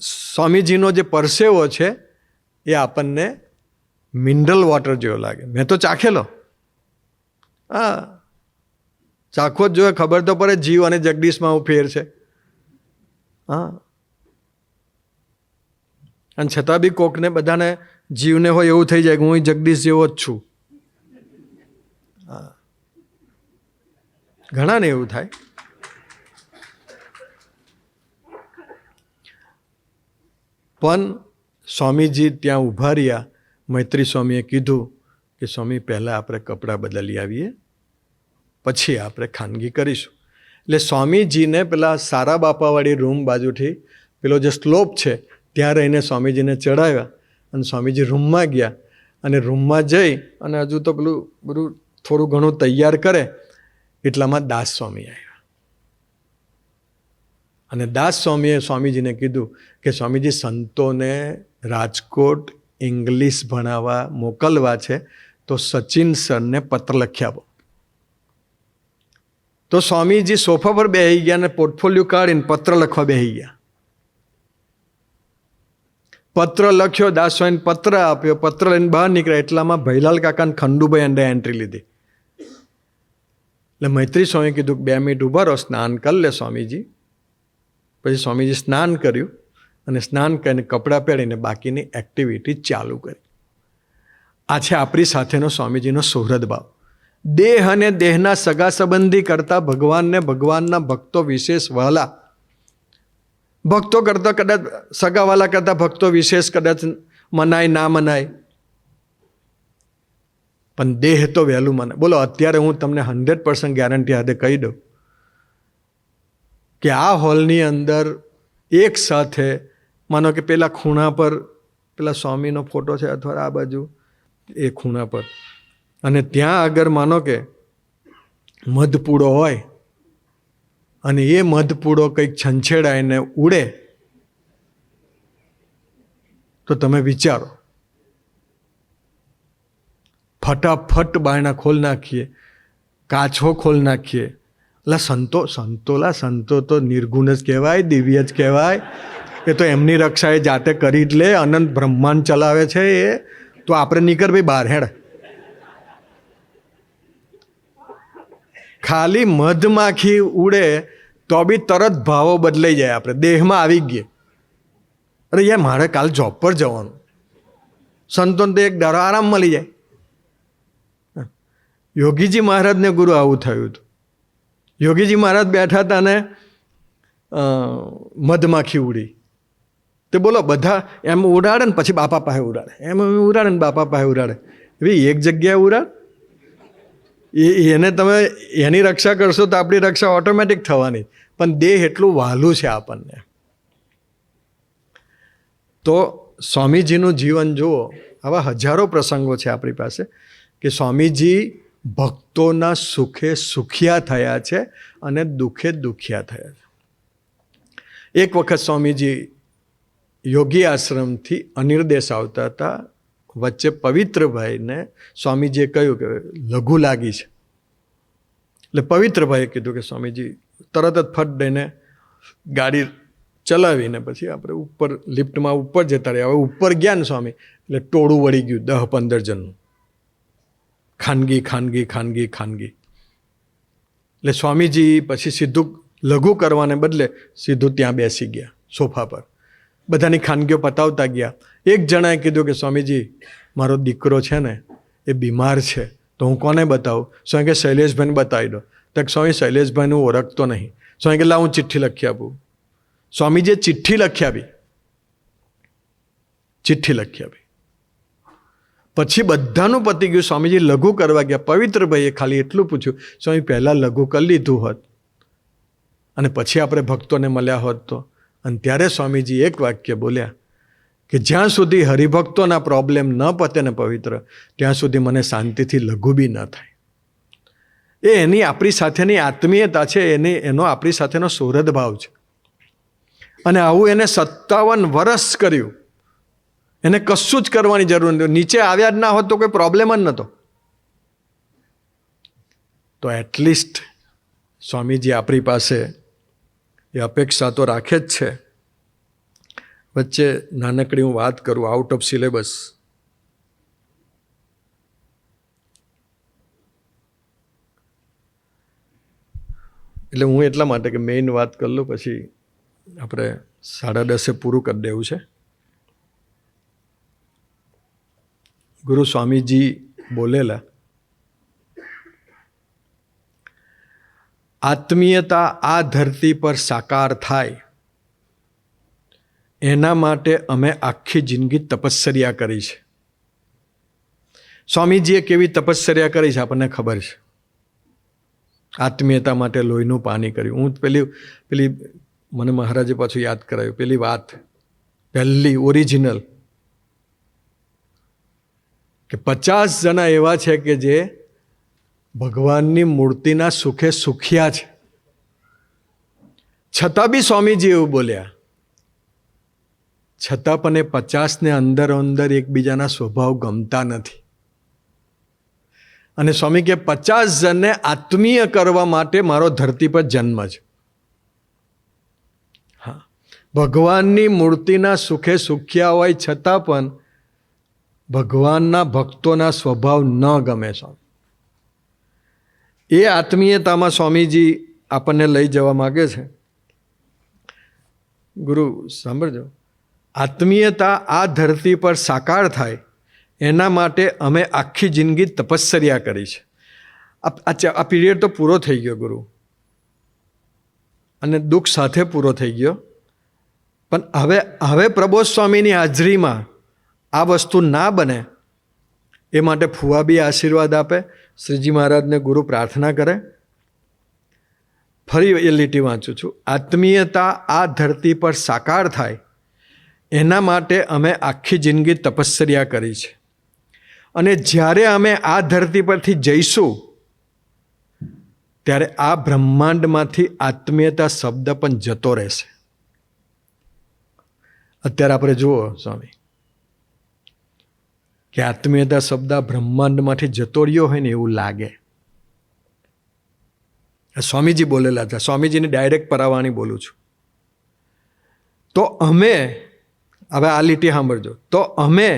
સ્વામીજીનો જે પરસેવો છે એ આપણને મિનરલ વોટર જેવો લાગે. મેં તો ચાખેલો. હા, ચાખવો જ જોઈએ, ખબર તો પડે જીવ અને જગદીશમાં હું ફેર છે. હા, અને છતાં બી કોકને બધાને જીવને હોય એવું થઈ જાય કે હું જગદીશ જેવો જ છું. હા, ઘણાને એવું થાય. પણ સ્વામીજી ત્યાં ઊભા રહ્યા. મૈત્રી સ્વામીએ કીધું કે સ્વામી પહેલાં આપણે કપડાં બદલી આવીએ, પછી આપણે ખાનગી કરીશું. એટલે સ્વામીજીને પેલા સારા બાપાવાળી રૂમ બાજુથી પેલો જે સ્લોપ છે ત્યાં રહીને સ્વામીજીને ચડાવ્યા. અને સ્વામીજી રૂમમાં ગયા. અને રૂમમાં જઈ અને હજુ તો પેલું બધું થોડું ઘણું તૈયાર કરે એટલામાં દાસ સ્વામી આવ્યા. અને દાસ સ્વામીએ સ્વામીજીને કીધું કે સ્વામીજી, સંતોને રાજકોટ ઇંગ્લિશ ભણાવવા મોકલવા છે, તો સચિન સરને પત્ર લખી આપો. તો સ્વામીજી સોફા પર બેસી ગયા અને પોર્ટફોલિયો કાઢીને પત્ર લખવા બેસી ગયા. પત્ર લખ્યો, દાસ સ્વામીને પત્ર આપ્યો. પત્ર લઈને બહાર નીકળ્યા એટલામાં ભૈલાલ કાકાને ખંડુભાઈ અંદર એન્ટ્રી લીધી. એટલે મૈત્રી સ્વામીએ કીધું 2 મિનિટ ઊભા રહો, સ્નાન કરી લે સ્વામીજી. પછી સ્વામીજી સ્નાન કર્યું અને સ્નાન કરીને કપડાં પહેરીને બાકીની એક્ટિવિટી ચાલુ કરી. આ છે આપણી સાથેનો સ્વામીજીનો સુહૃદ ભાવ. દેહ અને દેહના સગા સંબંધી કરતાં ભગવાનને, ભગવાનના ભક્તો વિશેષ વહાલા. ભક્તો કરતાં કદાચ સગાવાલા કરતાં ભક્તો વિશેષ કદાચ મનાય ના મનાય, પણ દેહ તો વહેલું મનાય. બોલો, અત્યારે હું તમને 100% ગેરંટી સાથે કહી દઉં કે આ હોલની અંદર એક સાથે માનો કે પેલા ખૂણા પર પેલા સ્વામીનો ફોટો છે, અથવા આ બાજુ એ ખૂણા પર, અને ત્યાં આગળ માનો કે મધપૂડો હોય, અને એ મધપૂડો કંઈક છંછેડાઈને ઉડે તો તમે વિચારો, ફટાફટ બાયણા ખોલ નાખીએ, કાચો ખોલ નાખીએ. સંતો તો નિર્ગુણ જ કહેવાય, દિવ્ય જ કહેવાય. એ તો એમની રક્ષા એ જાતે કરી જ લે. અનંત બ્રહ્માંડ ચલાવે છે એ. તો આપણે નીકળ ભાઈ બહાર હેડ. ખાલી મધમાખી ઉડે તો બી તરત ભાવો બદલાઈ જાય. આપણે દેહમાં આવી ગયે, અરે યાર મારે કાલ જોબ પર જવાનું. સંતોને તો એક દાડો આરામ મળી જાય. યોગીજી મહારાજને ગુરુ આવું થયું હતું. યોગીજી મહારાજ બેઠા હતા ને મધમાખી ઉડી. તે બોલો બધા એમ ઉડાડે ને પછી બાપા પાસે ઉડાડે, એમ ઉડાડે ને બાપા પાસે ઉડાડે. ભાઈ એક જગ્યાએ ઉડાડ. એને તમે એની રક્ષા કરશો તો આપણી રક્ષા ઓટોમેટિક થવાની. પણ દેહ એટલું વહાલું છે આપણને. તો સ્વામીજીનું જીવન જુઓ. આવા હજારો પ્રસંગો છે આપણી પાસે કે સ્વામીજી ભક્તોના સુખે સુખિયા થયા છે અને દુઃખે દુખિયા થયા છે. એક વખત સ્વામીજી યોગી આશ્રમથી અનિર્દેશ આવતા હતા. વચ્ચે પવિત્રભાઈને સ્વામીજીએ કહ્યું કે લઘુ લાગી છે. એટલે પવિત્રભાઈએ કીધું કે સ્વામીજી તરત જ ફટ દઈને ગાડી ચલાવીને પછી આપણે ઉપર લિફ્ટમાં ઉપર જતા રહ્યા. હવે ઉપર ગયા ને સ્વામી એટલે ટોળું વળી ગયું 10-15 જણનું. ખાનગી ખાનગી ખાનગી ખાનગી. એટલે સ્વામીજી પછી સીધું લઘુ કરવાને બદલે સીધું ત્યાં બેસી ગયા સોફા પર. બધાની ખાનગીઓ પતાવતા ગયા. એક જણાએ કીધું કે સ્વામીજી મારો દીકરો છે ને એ બીમાર છે, તો હું કોને બતાવું? સ્વામી કે શૈલેષભાઈને બતાવી દો. તો સ્વામી શૈલેષભાઈને હું ઓળખતો નહીં. સ્વામી કે લા હું ચિઠ્ઠી લખી આપું. સ્વામીજીએ ચિઠ્ઠી લખી આપી. ચિઠ્ઠી લખી આપી. પછી બધાનું પતી ગયું. સ્વામીજી લઘુ કરવા ગયા. પવિત્રભાઈએ ખાલી એટલું પૂછ્યું, સ્વામી પહેલાં લઘુ કરી લીધું હોત અને પછી આપણે ભક્તોને મળ્યા હોત તો. અને ત્યારે સ્વામીજી એક વાક્ય બોલ્યા કે જ્યાં સુધી હરિભક્તોના પ્રોબ્લેમ ન પતે ને પવિત્ર, ત્યાં સુધી મને શાંતિથી લઘુ બી ન થાય. એની આપણી સાથેની આત્મીયતા છે, એનો આપણી સાથેનો સુહૃદ ભાવ છે. અને આવું એને 57 વર્ષ કર્યું. એને કશું જ કરવાની જરૂર નથી. નીચે આવ્યા જ ના હોત તો કોઈ પ્રોબ્લેમ જ નહોતો. તો એટલીસ્ટ સ્વામીજી આપણી પાસે એ અપેક્ષા તો રાખે જ છે. વચ્ચે નાનકડી હું વાત કરું આઉટ ઓફ સિલેબસ. એટલે હું એટલા માટે કે મેઇન વાત કરી લઉં, પછી આપણે 10:30 પૂરું કરી દેવું છે. ગુરુ સ્વામીજી બોલેલા, આત્મીયતા આ ધરતી પર સાકાર થાય એના માટે અમે આખી જિંદગી તપશ્ચર્યા કરી છે. સ્વામીજીએ કેવી તપશ્ચર્યા કરી છે આપણને ખબર છે. આત્મીયતા માટે લોહીનું પાણી કર્યું. હું પેલી મને મહારાજે પાછું યાદ કરાવ્યું પેલી વાત, પહેલી ઓરિજિનલ, કે 50 જણા એવા છે કે જે ભગવાનની મૂર્તિના સુખે સુખ્યા છે, છતાં બી સ્વામીજી એવું બોલ્યા, છતાં પણ એ 50ને અંદર એકબીજાના સ્વભાવ ગમતા નથી. અને સ્વામી કે 50 જણને આત્મીય કરવા માટે મારો ધરતી પર જન્મ છે. હા, ભગવાનની મૂર્તિના સુખે સુખ્યા હોય છતાં પણ ભગવાનના ભક્તોના સ્વભાવ ન ગમે. સ્વામી એ આત્મીયતામાં સ્વામીજી આપણને લઈ જવા માગે છે. ગુરુ સાંભળજો, આત્મીયતા આ ધરતી પર સાકાર થાય એના માટે અમે આખી જિંદગી તપશ્ચર્યા કરી છે. આ પીરિયડ તો પૂરો થઈ ગયો ગુરુ, અને દુઃખ સાથે પૂરો થઈ ગયો. પણ હવે પ્રબોધ સ્વામીની હાજરીમાં આ વસ્તુ ના બને એ માટે ફુવા બી આશીર્વાદ આપે. શ્રીજી મહારાજને ગુરુ પ્રાર્થના કરે. ફરી એ લીટી વાંચું છું, આત્મીયતા આ ધરતી પર સાકાર થાય એના માટે અમે આખી જિંદગી તપશ્ચર્યા કરી છે. અને જ્યારે અમે આ ધરતી પરથી જઈશું ત્યારે આ બ્રહ્માંડમાંથી આત્મીયતા શબ્દ પણ જતો રહેશે. અત્યારે આપણે જુઓ સ્વામી કે આત્મીયતા શબ્દ બ્રહ્માંડમાંથી જતો રહ્યો હોય ને એવું લાગે. સ્વામીજી બોલેલા હતા, સ્વામીજીની ડાયરેક્ટ પરાવાણી બોલું છું. તો અમે હવે આ લીટી સાંભળજો. તો અમે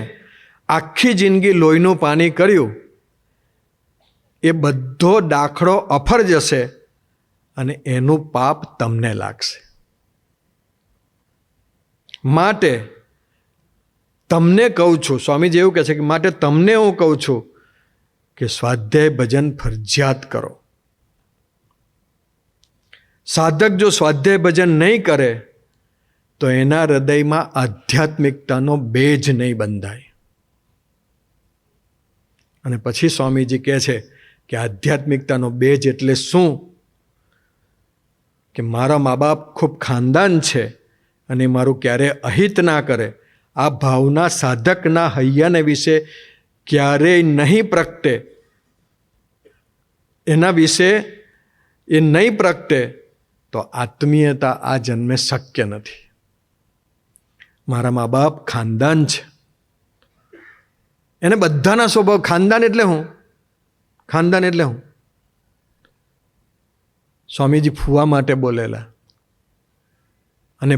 આખી જિંદગી લોહીનું પાણી કર્યું, એ બધો દાખલો અફર જશે અને એનું પાપ તમને લાગશે. માટે તમને કહું છું, સ્વામીજી એવું કહે છે કે માટે તમને હું કહું છું કે સ્વાધ્યાય ભજન ફરજિયાત કરો. સાધક જો સ્વાધ્યાય ભજન નહીં કરે તો એના હૃદયમાં આધ્યાત્મિકતાનો બેજ નહીં બંધાય. અને પછી સ્વામીજી કહે છે કે આધ્યાત્મિકતાનો બેજ એટલે શું? કે મારા મા બાપ ખૂબ ખાનદાન છે અને મારું ક્યારે અહિત ના કરે, આ ભાવના સાધકના હૈયાને વિશે ક્યારેય નહીં પ્રગટે, એના વિશે એ નહીં પ્રગટે તો આત્મીયતા આ જન્મે શક્ય નથી. મારા મા બાપ ખાનદાન છે, એને બધાના સ્વભાવ. ખાનદાન એટલે હું? ખાનદાન એટલે હું? સ્વામીજી ફુવા માટે બોલેલા અને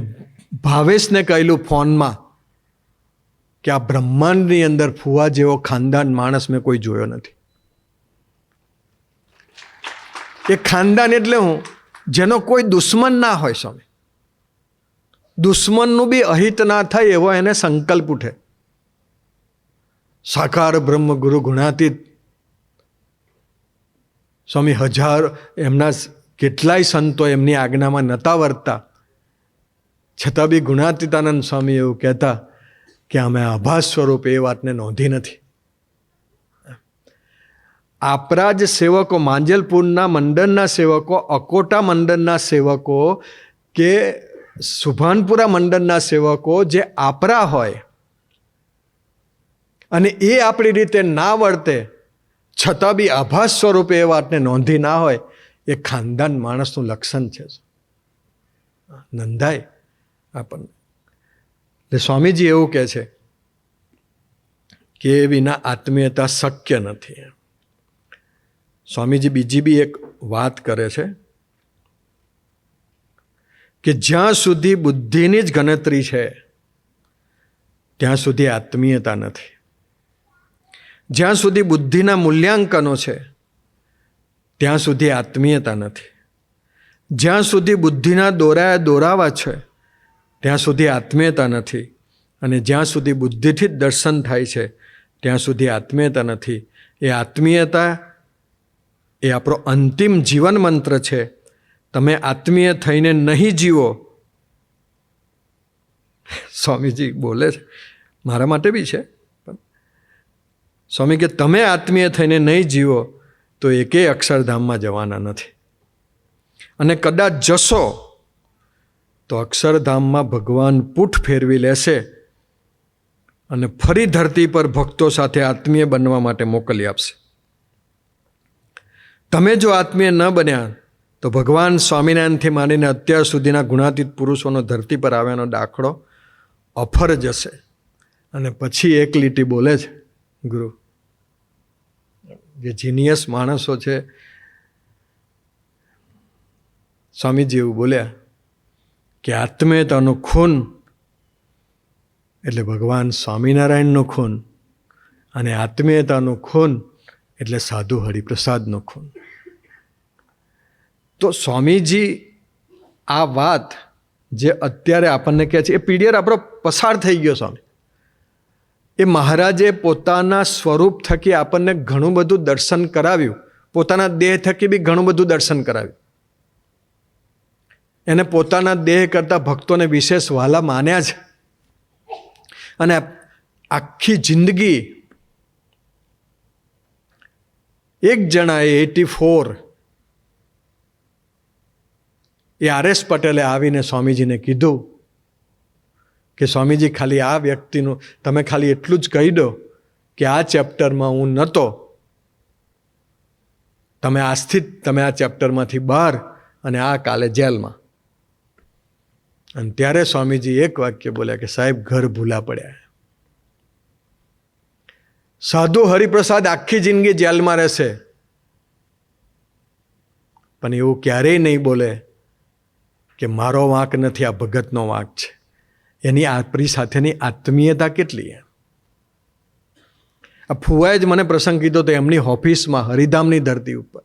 ભાવેશને કહેલું ફોનમાં કે આ બ્રહ્માંડની અંદર ફુવા જેવો ખાનદાન માણસ મેં કોઈ જોયો નથી. એ ખાનદાન એટલે હું? જેનો કોઈ દુશ્મન ના હોય સ્વામી. દુશ્મનનું બી અહિત ના થાય એવો એને સંકલ્પ ઉઠે. સાકાર બ્રહ્મ ગુરુ ગુણાતીત સ્વામી હજાર, એમના કેટલાય સંતો એમની આજ્ઞામાં નહોતા વર્તતા, છતાં બી ગુણાતીતાનંદ સ્વામી એવું કહેતા કે અમે આભાસ સ્વરૂપ એ વાતને નોંધી નથી. આપણા જ સેવકો, માંજલપુરના મંડળના સેવકો, અકોટા મંડળના સેવકો કે સુભાનપુરા મંડળના સેવકો જે આપણા હોય અને એ આપણી રીતે ના વર્તે છતાં બી આભાસ સ્વરૂપે એ વાતને નોંધી ના હોય, એ ખાનદાન માણસનું લક્ષણ છે. નંદાય આપણને. એટલે સ્વામીજી એવું કહે છે કે એ વિના આત્મીયતા શક્ય નથી. સ્વામીજી બીજી બી એક વાત કરે છે કે જ્યાં સુધી બુદ્ધિની જ ગણતરી છે ત્યાં સુધી આત્મીયતા નથી. જ્યાં સુધી બુદ્ધિના મૂલ્યાંકનો છે ત્યાં સુધી આત્મીયતા નથી. જ્યાં સુધી બુદ્ધિના દોરાયા દોરાવા છે ત્યાં સુધી આત્મીયતા નથી. અને જ્યાં સુધી બુદ્ધિથી જ દર્શન થાય છે ત્યાં સુધી આત્મીયતા નથી. એ આત્મીયતા એ આપણો અંતિમ જીવન મંત્ર છે. તમે આત્મીય થઈને નહીં જીવો, સ્વામીજી બોલે છે, મારા માટે બી છે. સ્વામી કે તમે આત્મીય થઈને નહીં જીવો તો એકેય અક્ષરધામમાં જવાના નથી. અને કદાચ જશો તો અક્ષરધામમાં ભગવાન પૂઠ ફેરવી લેશે અને ફરી ધરતી પર ભક્તો સાથે આત્મીય બનવા માટે મોકલી આપશે. તમે જો આત્મીય ન બન્યા તો ભગવાન સ્વામિનારાયણથી માંડીને અત્યાર સુધીના ગુણાતીત પુરુષોનો ધરતી પર આવ્યાનો દાખલો અફર જશે. અને પછી એક લીટી બોલે છે ગુરુ, જે જીનિયસ માણસો છે, સ્વામીજી એવું બોલ્યા કે આત્મીયતાનું ખૂન એટલે ભગવાન સ્વામિનારાયણનું ખૂન અને આત્મીયતાનું ખૂન એટલે સાધુ હરિપ્રસાદનું ખૂન. તો સ્વામીજી આ વાત જે અત્યારે આપણને કહે છે, એ પીરિયડ આપણો પસાર થઈ ગયો સ્વામી. એ મહારાજે પોતાના સ્વરૂપ થકી આપણને ઘણું બધું દર્શન કરાવ્યું, પોતાના દેહ થકી બી ઘણું બધું દર્શન કરાવ્યું. એને પોતાના દેહ કરતાં ભક્તોને વિશેષ વહાલા માન્યા છે. અને આખી જિંદગી એક જણાએ 84 એ RS પટેલે આવીને સ્વામીજીને કીધું કે સ્વામીજી ખાલી આ વ્યક્તિનું તમે ખાલી એટલું જ કહી દો કે આ ચેપ્ટરમાં હું નહોતો તમે આજથી જ તમે આ ચેપ્ટરમાંથી બહાર અને આ કાલે જેલમાં. અને ત્યારે સ્વામીજી એક વાક્ય બોલ્યા કે સાહેબ ઘર ભૂલા પડ્યા. સાધુ હરિપ્રસાદ આખી જિંદગી જેલમાં રહેશે, પણ એવું ક્યારેય નહીં બોલે કે મારો વાંક નથી, આ ભગતનો વાંક છે. એની આપણી સાથેની આત્મીયતા કેટલી. આ ફુવાએ જ મને પ્રસંગ કીધો તો એમની ઓફિસમાં હરિધામની ધરતી ઉપર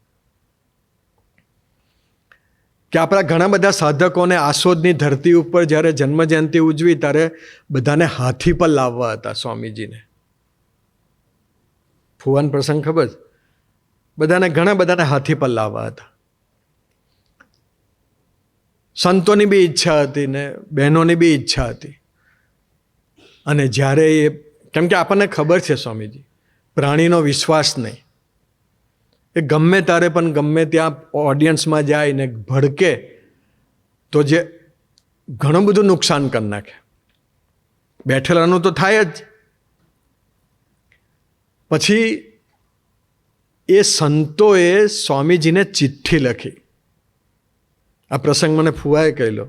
કે આપણા ઘણા બધા સાધકોને આસોદની ધરતી ઉપર જ્યારે જન્મજયંતિ ઉજવી ત્યારે બધાને હાથી પર લાવવા હતા સ્વામીજીને. ફુવાનો પ્રસંગ ખબર છે? ઘણા બધાને હાથી પર લાવવા હતા. સંતોની બી ઈચ્છા હતી ને બહેનોની બી ઈચ્છા હતી. અને જ્યારે એ, કેમ કે આપણને ખબર છે સ્વામીજી પ્રાણીનો વિશ્વાસ નહીં, એ ગમે ત્યારે પણ ગમે ત્યાં ઓડિયન્સમાં જાય ને ભડકે તો જે ઘણું બધું નુકસાન કરી નાખે. બેઠેલાનું તો થાય જ. પછી એ સંતોએ સ્વામીજીને ચિઠ્ઠી લખી. આ પ્રસંગ મને ફુવાએ કહેલો.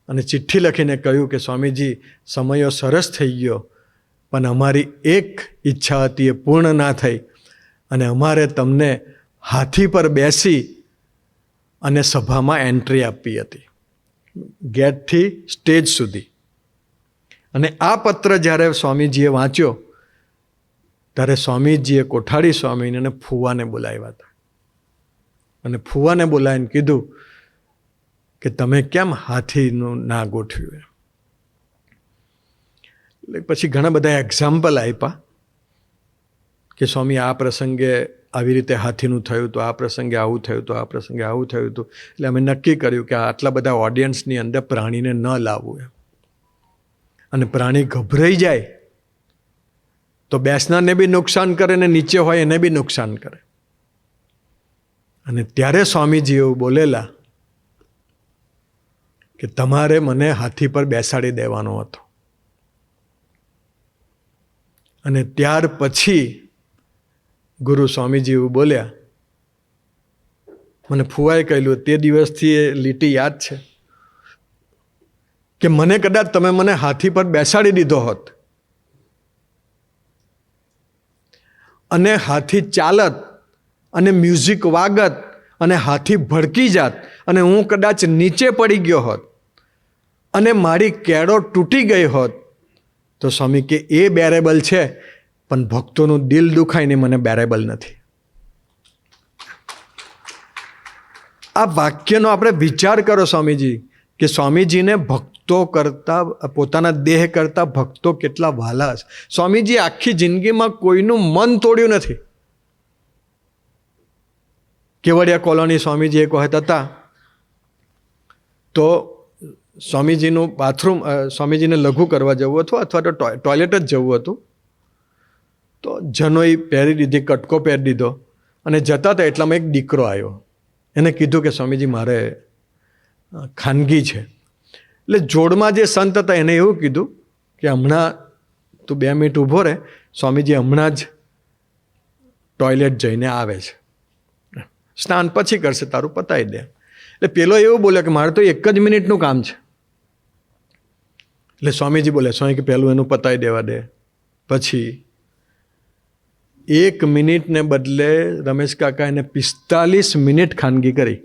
અને ચિઠ્ઠી લખીને કહ્યું કે સ્વામીજી સમયો સરસ થઈ ગયો, પણ અમારી એક ઈચ્છા હતી એ પૂર્ણ ના થઈ, અને અમારે તમને હાથી પર બેસી અને સભામાં એન્ટ્રી આપવી હતી, ગેટથી સ્ટેજ સુધી. અને આ પત્ર જ્યારે સ્વામીજીએ વાંચ્યો ત્યારે સ્વામીજીએ કોઠારી સ્વામીને અને ફુવાને બોલાવ્યા હતા. અને ફુવાને બોલાવીને કીધું કે તમે કેમ હાથીનું ના ગોઠવ્યું. એટલે પછી ઘણા બધા એક્ઝામ્પલ આપ્યા કે સ્વામી આ પ્રસંગે આવી રીતે હાથીનું થયું હતું, આ પ્રસંગે આવું થયું હતું, આ પ્રસંગે આવું થયું હતું. એટલે અમે નક્કી કર્યું કે આટલા બધા ઓડિયન્સની અંદર પ્રાણીને ન લાવવું એમ. અને પ્રાણી ગભરાઈ જાય તો બેસનારને બી નુકસાન કરે ને નીચે હોય એને બી નુકસાન કરે. અને ત્યારે સ્વામીજી એવું બોલેલા કે તમારે મને હાથી પર બેસાડી દેવાનો હતો. અને ત્યાર પછી ગુરુ સ્વામીજી એવું બોલ્યા, મને ફુવાએ કહેલું તે દિવસથી એ લીટી યાદ છે કે મને કદાચ તમે મને હાથી પર બેસાડી દીધો હોત અને હાથી ચાલત અને મ્યુઝિક વાગત અને હાથી ભડકી જાત અને હું કદાચ નીચે પડી ગયો હોત અને મારી કેળો તૂટી ગઈ હોત તો સ્વામી કે એ બેરેબલ છે, પણ ભક્તોનું દિલ દુખાઈને મને બેરેબલ નથી. આ વાક્યનો આપણે વિચાર કરો સ્વામીજી, કે સ્વામીજીને ભક્તો કરતા, પોતાના દેહ કરતા ભક્તો કેટલા વહાલા છે. સ્વામીજી આખી જિંદગીમાં કોઈનું મન તોડ્યું નથી. કેવડિયા કોલોની સ્વામીજી એક વખત હતા તો સ્વામીજીનું બાથરૂમ, સ્વામીજીને લઘુ કરવા જવું હતું અથવા તો ટોયલેટ જ જવું હતું. તો જનોઈ પહેરી દીધી, કટકો પહેરી દીધો અને જતા હતા એટલામાં એક દીકરો આવ્યો. એને કીધું કે સ્વામીજી મારે ખાનગી છે. એટલે જોડમાં જે સંત હતા એને એવું કીધું કે હમણાં તું 2 મિનિટ ઊભો રહે, સ્વામીજી હમણાં જ ટોયલેટ જઈને આવે છે, સ્નાન પછી કરશે, તારું પતાવી દે. એટલે પેલો એવું બોલ્યો કે મારે તો 1 જ મિનિટનું કામ છે. એટલે સ્વામીજી બોલે, સ્વામી કે પહેલું એનું પતાવી દેવા દે. પછી 1 મિનિટને બદલે રમેશ કાકા એને 45 મિનિટ ખાનગી કરી.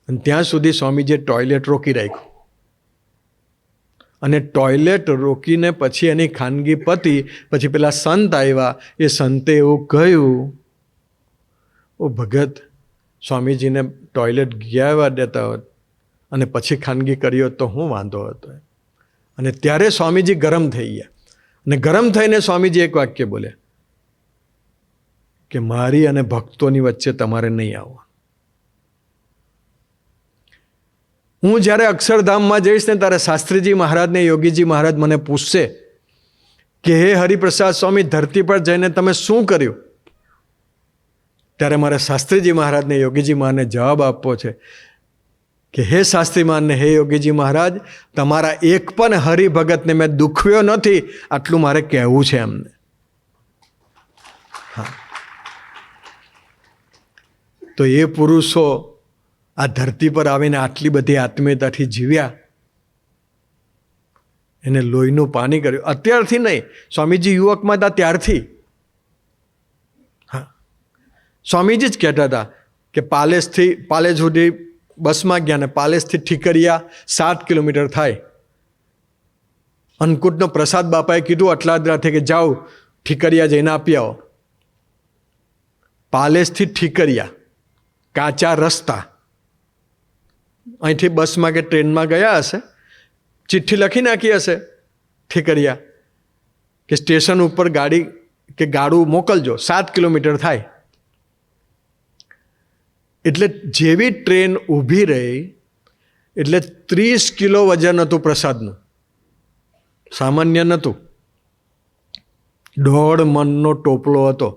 અને ત્યાં સુધી સ્વામીજીએ ટોયલેટ રોકી રાખ્યું. અને ટોયલેટ રોકીને પછી એની ખાનગી પતી. પછી પેલા સંત આવ્યા, એ સંતે એવું કહ્યું, ઓ ભગત, સ્વામીજીને ટોયલેટ ગયા દેતા હોત અને પછી ખાનગી કરી હોત તો શું વાંધો હતો. અને ત્યારે સ્વામીજી ગરમ થઈ ગયા. અને ગરમ થઈને સ્વામીજી એક વાક્ય બોલ્યા કે મારી અને ભક્તોની વચ્ચે તમારે નહીં આવવા. હું જ્યારે અક્ષરધામમાં જઈશ ને ત્યારે શાસ્ત્રીજી મહારાજને, યોગીજી મહારાજ મને પૂછશે કે હે હરિપ્રસાદ સ્વામી, ધરતી પર જઈને તમે શું કર્યું? ત્યારે મારે શાસ્ત્રીજી મહારાજને, યોગીજી મહારાજને જવાબ આપવો છે કે હે શાસ્ત્રી મહારાજને, હે યોગીજી મહારાજ, તમારા એક પણ હરિભગતને મેં દુખવ્યો નથી, આટલું મારે કહેવું છે એમને. હા, તો એ પુરુષો આ ધરતી પર આવીને આટલી બધી આત્મીયતાથી જીવ્યા, એને લોહીનું પાણી કર્યું. અત્યારથી નહીં, સ્વામીજી યુવકમાં હતા ત્યારથી. હા, સ્વામીજી જ કહેતા હતા કે પાલેજ સુધી બસમાં ગયા ને પાલેજથી ઠીકરિયા 7 કિલોમીટર થાય. અન્નકૂટનો પ્રસાદ બાપાએ કીધું અટલાદરાથી કે જાઓ ઠીકરિયા જઈને આપી આવો. પાલેજથી ઠીકરિયા કાચા રસ્તા, અહીંથી બસમાં કે ટ્રેનમાં ગયા હશે, ચિઠ્ઠી લખી નાખી હશે ઠીકરિયા કે સ્ટેશન ઉપર ગાડી કે ગાડું મોકલજો, 7 કિલોમીટર થાય. એટલે જેવી ટ્રેન ઊભી રહી એટલે 30 કિલો વજન હતું પ્રસાદનું, સામાન્ય નહોતું. 1.5 મણનો ટોપલો હતો.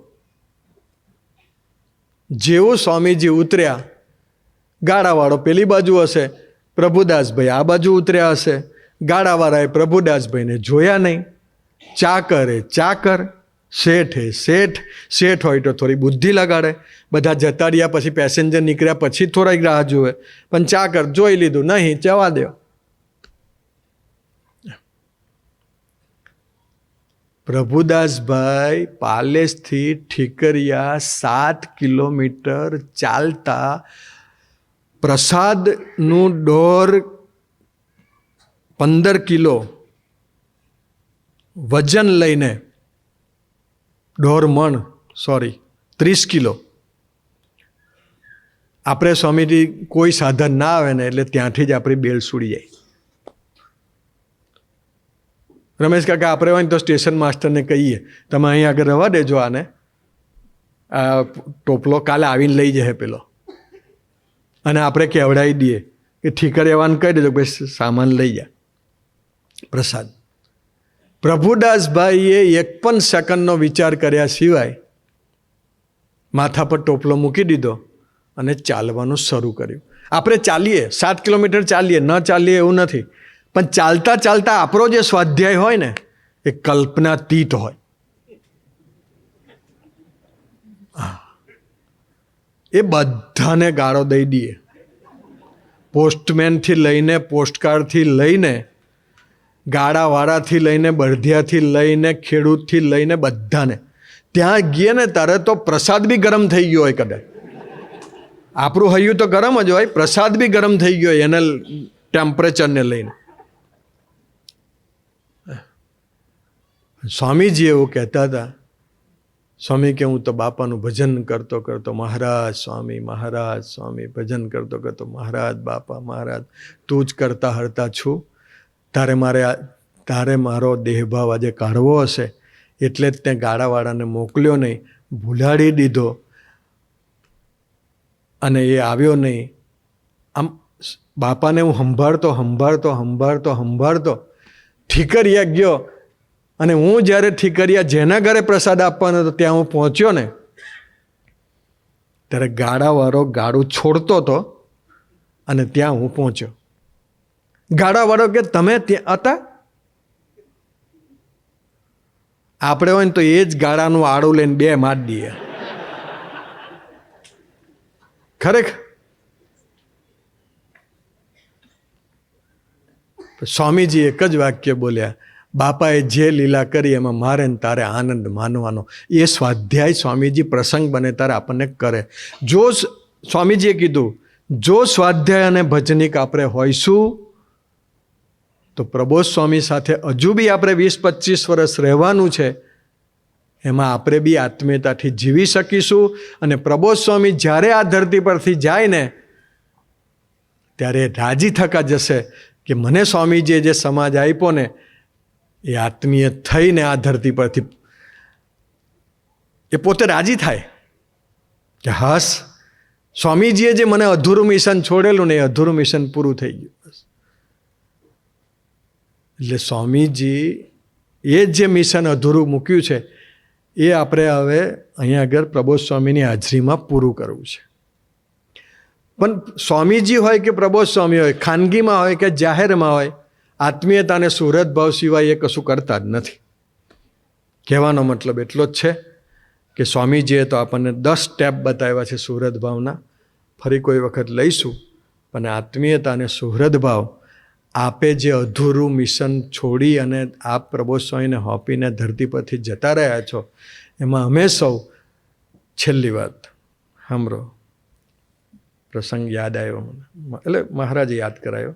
જેવું સ્વામીજી ઉતર્યા, ગાડાવાળો પેલી બાજુ હશે, પ્રભુદાસભાઈ આ બાજુ ઉતર્યા હશે. ગાડાવાળાએ પ્રભુદાસભાઈને જોયા નહીં. ચાકરે ચાકર, શેઠે શેઠ. શેઠ હોય તો થોડી બુદ્ધિ લગાડે. બધા જતા રહ્યા પછી પેસેન્જર નીકળ્યા પછી થોડીક રાહ જુએ, પણ ચાકર જોઈ લીધું, નહીં જવા દો. પ્રભુદાસભાઈ પાલેજથી ઠીકરિયા 7 કિલોમીટર ચાલતા પ્રસાદનું ડોર 15 કિલો વજન લઈને, 1.5 મણ 30 કિલો. આપણે સ્વામીજી કોઈ સાધન ના આવે ને એટલે ત્યાંથી જ આપણી બેલ છૂડી જાય. રમેશ કાકા આપણે હોય ને તો સ્ટેશન માસ્ટરને કહીએ તમે અહીં આગળ રહેવા દેજો આને, આ ટોપલો કાલે આવીને લઈ જશે પેલો. અને આપણે કહેવડાવી દઈએ કે ઠીકર એવાને કહી દેજો ભાઈ સામાન લઈ જા પ્રસાદ. પ્રભુદાસભાઈએ 1 પણ સેકન્ડનો વિચાર કર્યા સિવાય માથા પર ટોપલો મૂકી દીધો અને ચાલવાનું શરૂ કર્યું. આપણે ચાલીએ 7 કિલોમીટર ચાલીએ, ન ચાલીએ એવું નથી, પણ ચાલતા ચાલતા આપણો જે સ્વાધ્યાય હોય ને એ કલ્પનાતીત હોય. એ બધાને ગાળો દઈ દઈએ. પોસ્ટમેનથી લઈને, પોસ્ટકાર્ડથી લઈને, ગાડાવાળાથી લઈને, બળદિયાથી લઈને, ખેડૂતથી લઈને બધાને. ત્યાં ગઈએ ને ત્યારે તો પ્રસાદ બી ગરમ થઈ ગયો હોય કદાચ. આપણું હૈયું તો ગરમ જ હોય, પ્રસાદ બી ગરમ થઈ ગયો હોય એને ટેમ્પરેચરને લઈને. સ્વામીજી એવું કહેતા હતા, સ્વામી કે હું તો બાપાનું ભજન કરતો કરતો મહારાજ સ્વામી, મહારાજ સ્વામી, ભજન કરતો કરતો મહારાજ બાપા, મહારાજ તું જ કરતા હરતા છું. તારે મારો દેહભાવ આજે કાઢવો હશે એટલે જ તે ગાડાવાળાને મોકલ્યો નહીં, ભૂલાડી દીધો અને એ આવ્યો નહીં. આમ બાપાને હું સંભાળતો ઠીકરિયા ગયો. અને હું જ્યારે ઠીકરિયા જેના ઘરે પ્રસાદ આપવાનો હતો ત્યાં હું પહોંચ્યો ને ત્યારે ગાડાવાળો ગાડું છોડતો હતો અને ત્યાં હું પહોંચ્યો. ગાડાવાળો કે તમે ત્યાં હતા? આપણે હોય ને તો એ જ ગાડાનું આડું લઈને 2 મારી દઈએ. ખરેખર સ્વામીજી એક જ વાક્ય બોલ્યા, બાપાએ જે લીલા કરી એમાં મારે ને તારે આનંદ માનવાનો. એ સ્વાધ્યાય સ્વામીજી પ્રસંગ બને ત્યારે આપણને કરે. જો સ્વામીજીએ કીધું જો સ્વાધ્યાય અને ભજનિક આપણે હોઈશું તો પ્રબોધ સ્વામી સાથે હજુ બી આપણે 20-25 વર્ષ રહેવાનું છે. એમાં આપણે બી આત્મીયતાથી જીવી શકીશું. અને પ્રબોધ સ્વામી જ્યારે આ ધરતી પરથી જાય ને ત્યારે રાજી થકા જશે કે મને સ્વામીજીએ જે સમાજ આપ્યો ને એ આત્મીય થઈને આ ધરતી પરથી એ પોતે રાજી થાય કે હાસ સ્વામીજીએ જે મને અધૂરું મિશન છોડેલું ને એ અધૂરું મિશન પૂરું થઈ ગયું. એટલે સ્વામીજી એ જે મિશન અધૂરું મૂક્યું છે એ આપણે હવે અહીંયા આગળ પ્રબોધ સ્વામીની હાજરીમાં પૂરું કરવું છે. પણ સ્વામીજી હોય કે પ્રબોધ સ્વામી હોય, ખાનગીમાં હોય કે જાહેરમાં હોય, આત્મીયતા અને સુહૃદ ભાવ સિવાય એ કશું કરતા જ નથી. કહેવાનો મતલબ એટલો જ છે કે સ્વામીજીએ તો આપણને 10 સ્ટેપ બતાવ્યા છે સુહૃદ ભાવના. ફરી કોઈ વખત લઈશું. પણ આત્મીયતા અને સુહૃદ ભાવ આપે જે અધૂરું મિશન છોડી અને આપ પ્રભુ સ્વામીને હોપીને ધરતી પરથી જતા રહ્યા છો, એમાં અમે સૌ છેલ્લી વાત સાંભળો. પ્રસંગ યાદ આવ્યો મને, એટલે મહારાજે યાદ કરાયો,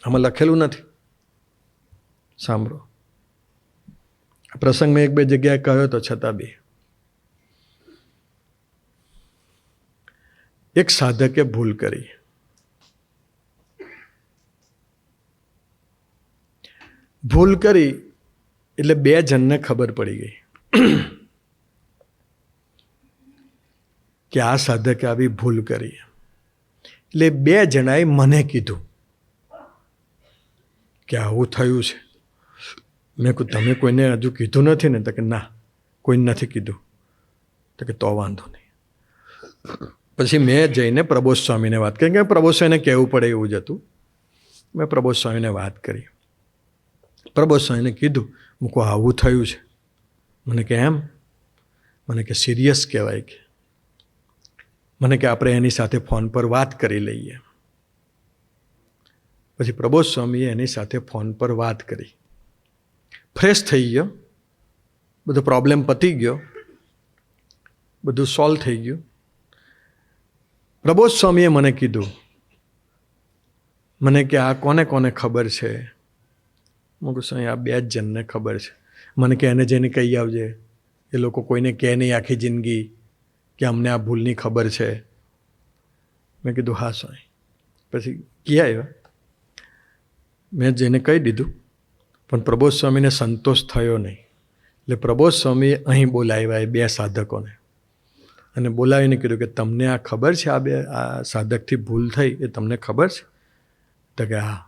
આમાં લખેલું નથી, સાંભળો. પ્રસંગ મેં એક બે જગ્યાએ કહ્યો તો છતાં બી એક સાધકે ભૂલ કરી. ભૂલ કરી એટલે 2 જણને ખબર પડી ગઈ કે આ સાધકે આવી ભૂલ કરી. એટલે 2 જણાએ મને કીધું કે આવું થયું છે. મેં કહ્યું તમે કોઈને હજુ કીધું નથી ને? તો કે ના, કોઈને નથી કીધું. તો કે તો વાંધો નહીં. પછી મેં જઈને પ્રબોધ સ્વામીને વાત કરી, કે પ્રબોધ સ્વામીને કહેવું પડે એવું જ હતું. મેં પ્રબોધ સ્વામીને વાત કરી. પ્રબોધ સ્વામીને કીધું, હું કહું આવું થયું છે. મને કે એમ? મને કે સિરિયસ કહેવાય. કે મને કે આપણે એની સાથે ફોન પર વાત કરી લઈએ. પછી પ્રબોધ સ્વામીએ એની સાથે ફોન પર વાત કરી. ફ્રેશ થઈ ગયો, બધો પ્રોબ્લેમ પતી ગયો, બધું સોલ્વ થઈ ગયું. પ્રબોધ સ્વામીએ મને કીધું, મને કે આ કોને કોને ખબર છે? હું કહું સ્વામી આ 2 જ જણને ખબર છે. મને કે એને જઈને કહી આવજે, એ લોકો કોઈને કહે નહીં આખી જિંદગી કે અમને આ ભૂલની ખબર છે. મેં કીધું હા સ્વામી. પછી ક્યાં આવ્યા? મેં જઈને કહી દીધું. પણ પ્રબોધ સ્વામીને સંતોષ થયો નહીં. એટલે પ્રબોધ સ્વામીએ અહીં બોલાવ્યા એ 2 સાધકોને, અને બોલાવીને કીધું કે તમને આ ખબર છે, આ સાધકથી ભૂલ થઈ એ તમને ખબર છે? તો કે હા.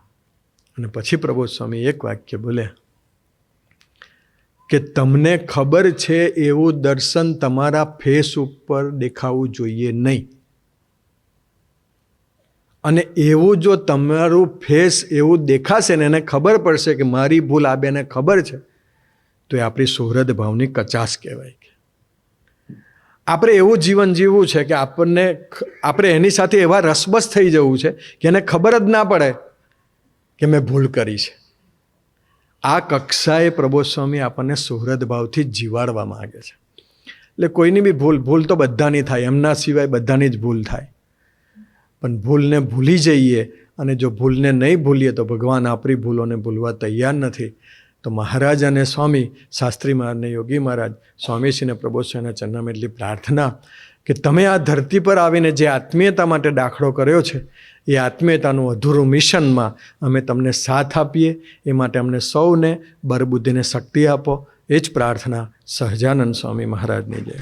અને પછી પ્રબોધ સ્વામી એક વાક્ય બોલ્યા કે તમને ખબર છે એવું દર્શન તમારા ફેસ ઉપર દેખાવું જોઈએ નહીં. અને એવું જો તમારું ફેસ એવું દેખાશે ને એને ખબર પડશે કે મારી ભૂલ આ 2ને ખબર છે, તો એ આપણી સુહૃદ ભાવની કચાશ કહેવાય. આપણે એવું જીવન જીવવું છે કે આપણે એની સાથે એવા રસબસ થઈ જવું છે કે એને ખબર જ ના પડે કે મેં ભૂલ કરી છે. આ કક્ષાએ પ્રબોધ સ્વામી આપણને સુહૃદ ભાવથી જીવાડવા માગે છે. એટલે કોઈની બી ભૂલ તો બધાની થાય, એમના સિવાય બધાની જ ભૂલ થાય. પણ ભૂલને ભૂલી જઈએ, અને જો ભૂલને નહીં ભૂલીએ તો ભગવાન આપણી ભૂલોને ભૂલવા તૈયાર નથી. તો મહારાજ અને સ્વામી શાસ્ત્રી મહારાજ અને યોગી મહારાજ સ્વામીશ્રીને પ્રબોધ સ્વામીના ચરણમાં એટલી પ્રાર્થના કે તમે આ ધરતી પર આવીને જે આત્મીયતા માટે દાખલો કર્યો છે, એ આત્મીયતાનું અધૂરું મિશનમાં અમે તમને સાથ આપીએ. એ માટે અમને સૌને બરબુદ્ધિને શક્તિ આપો. એ જ પ્રાર્થના. સહજાનંદ સ્વામી મહારાજની જય.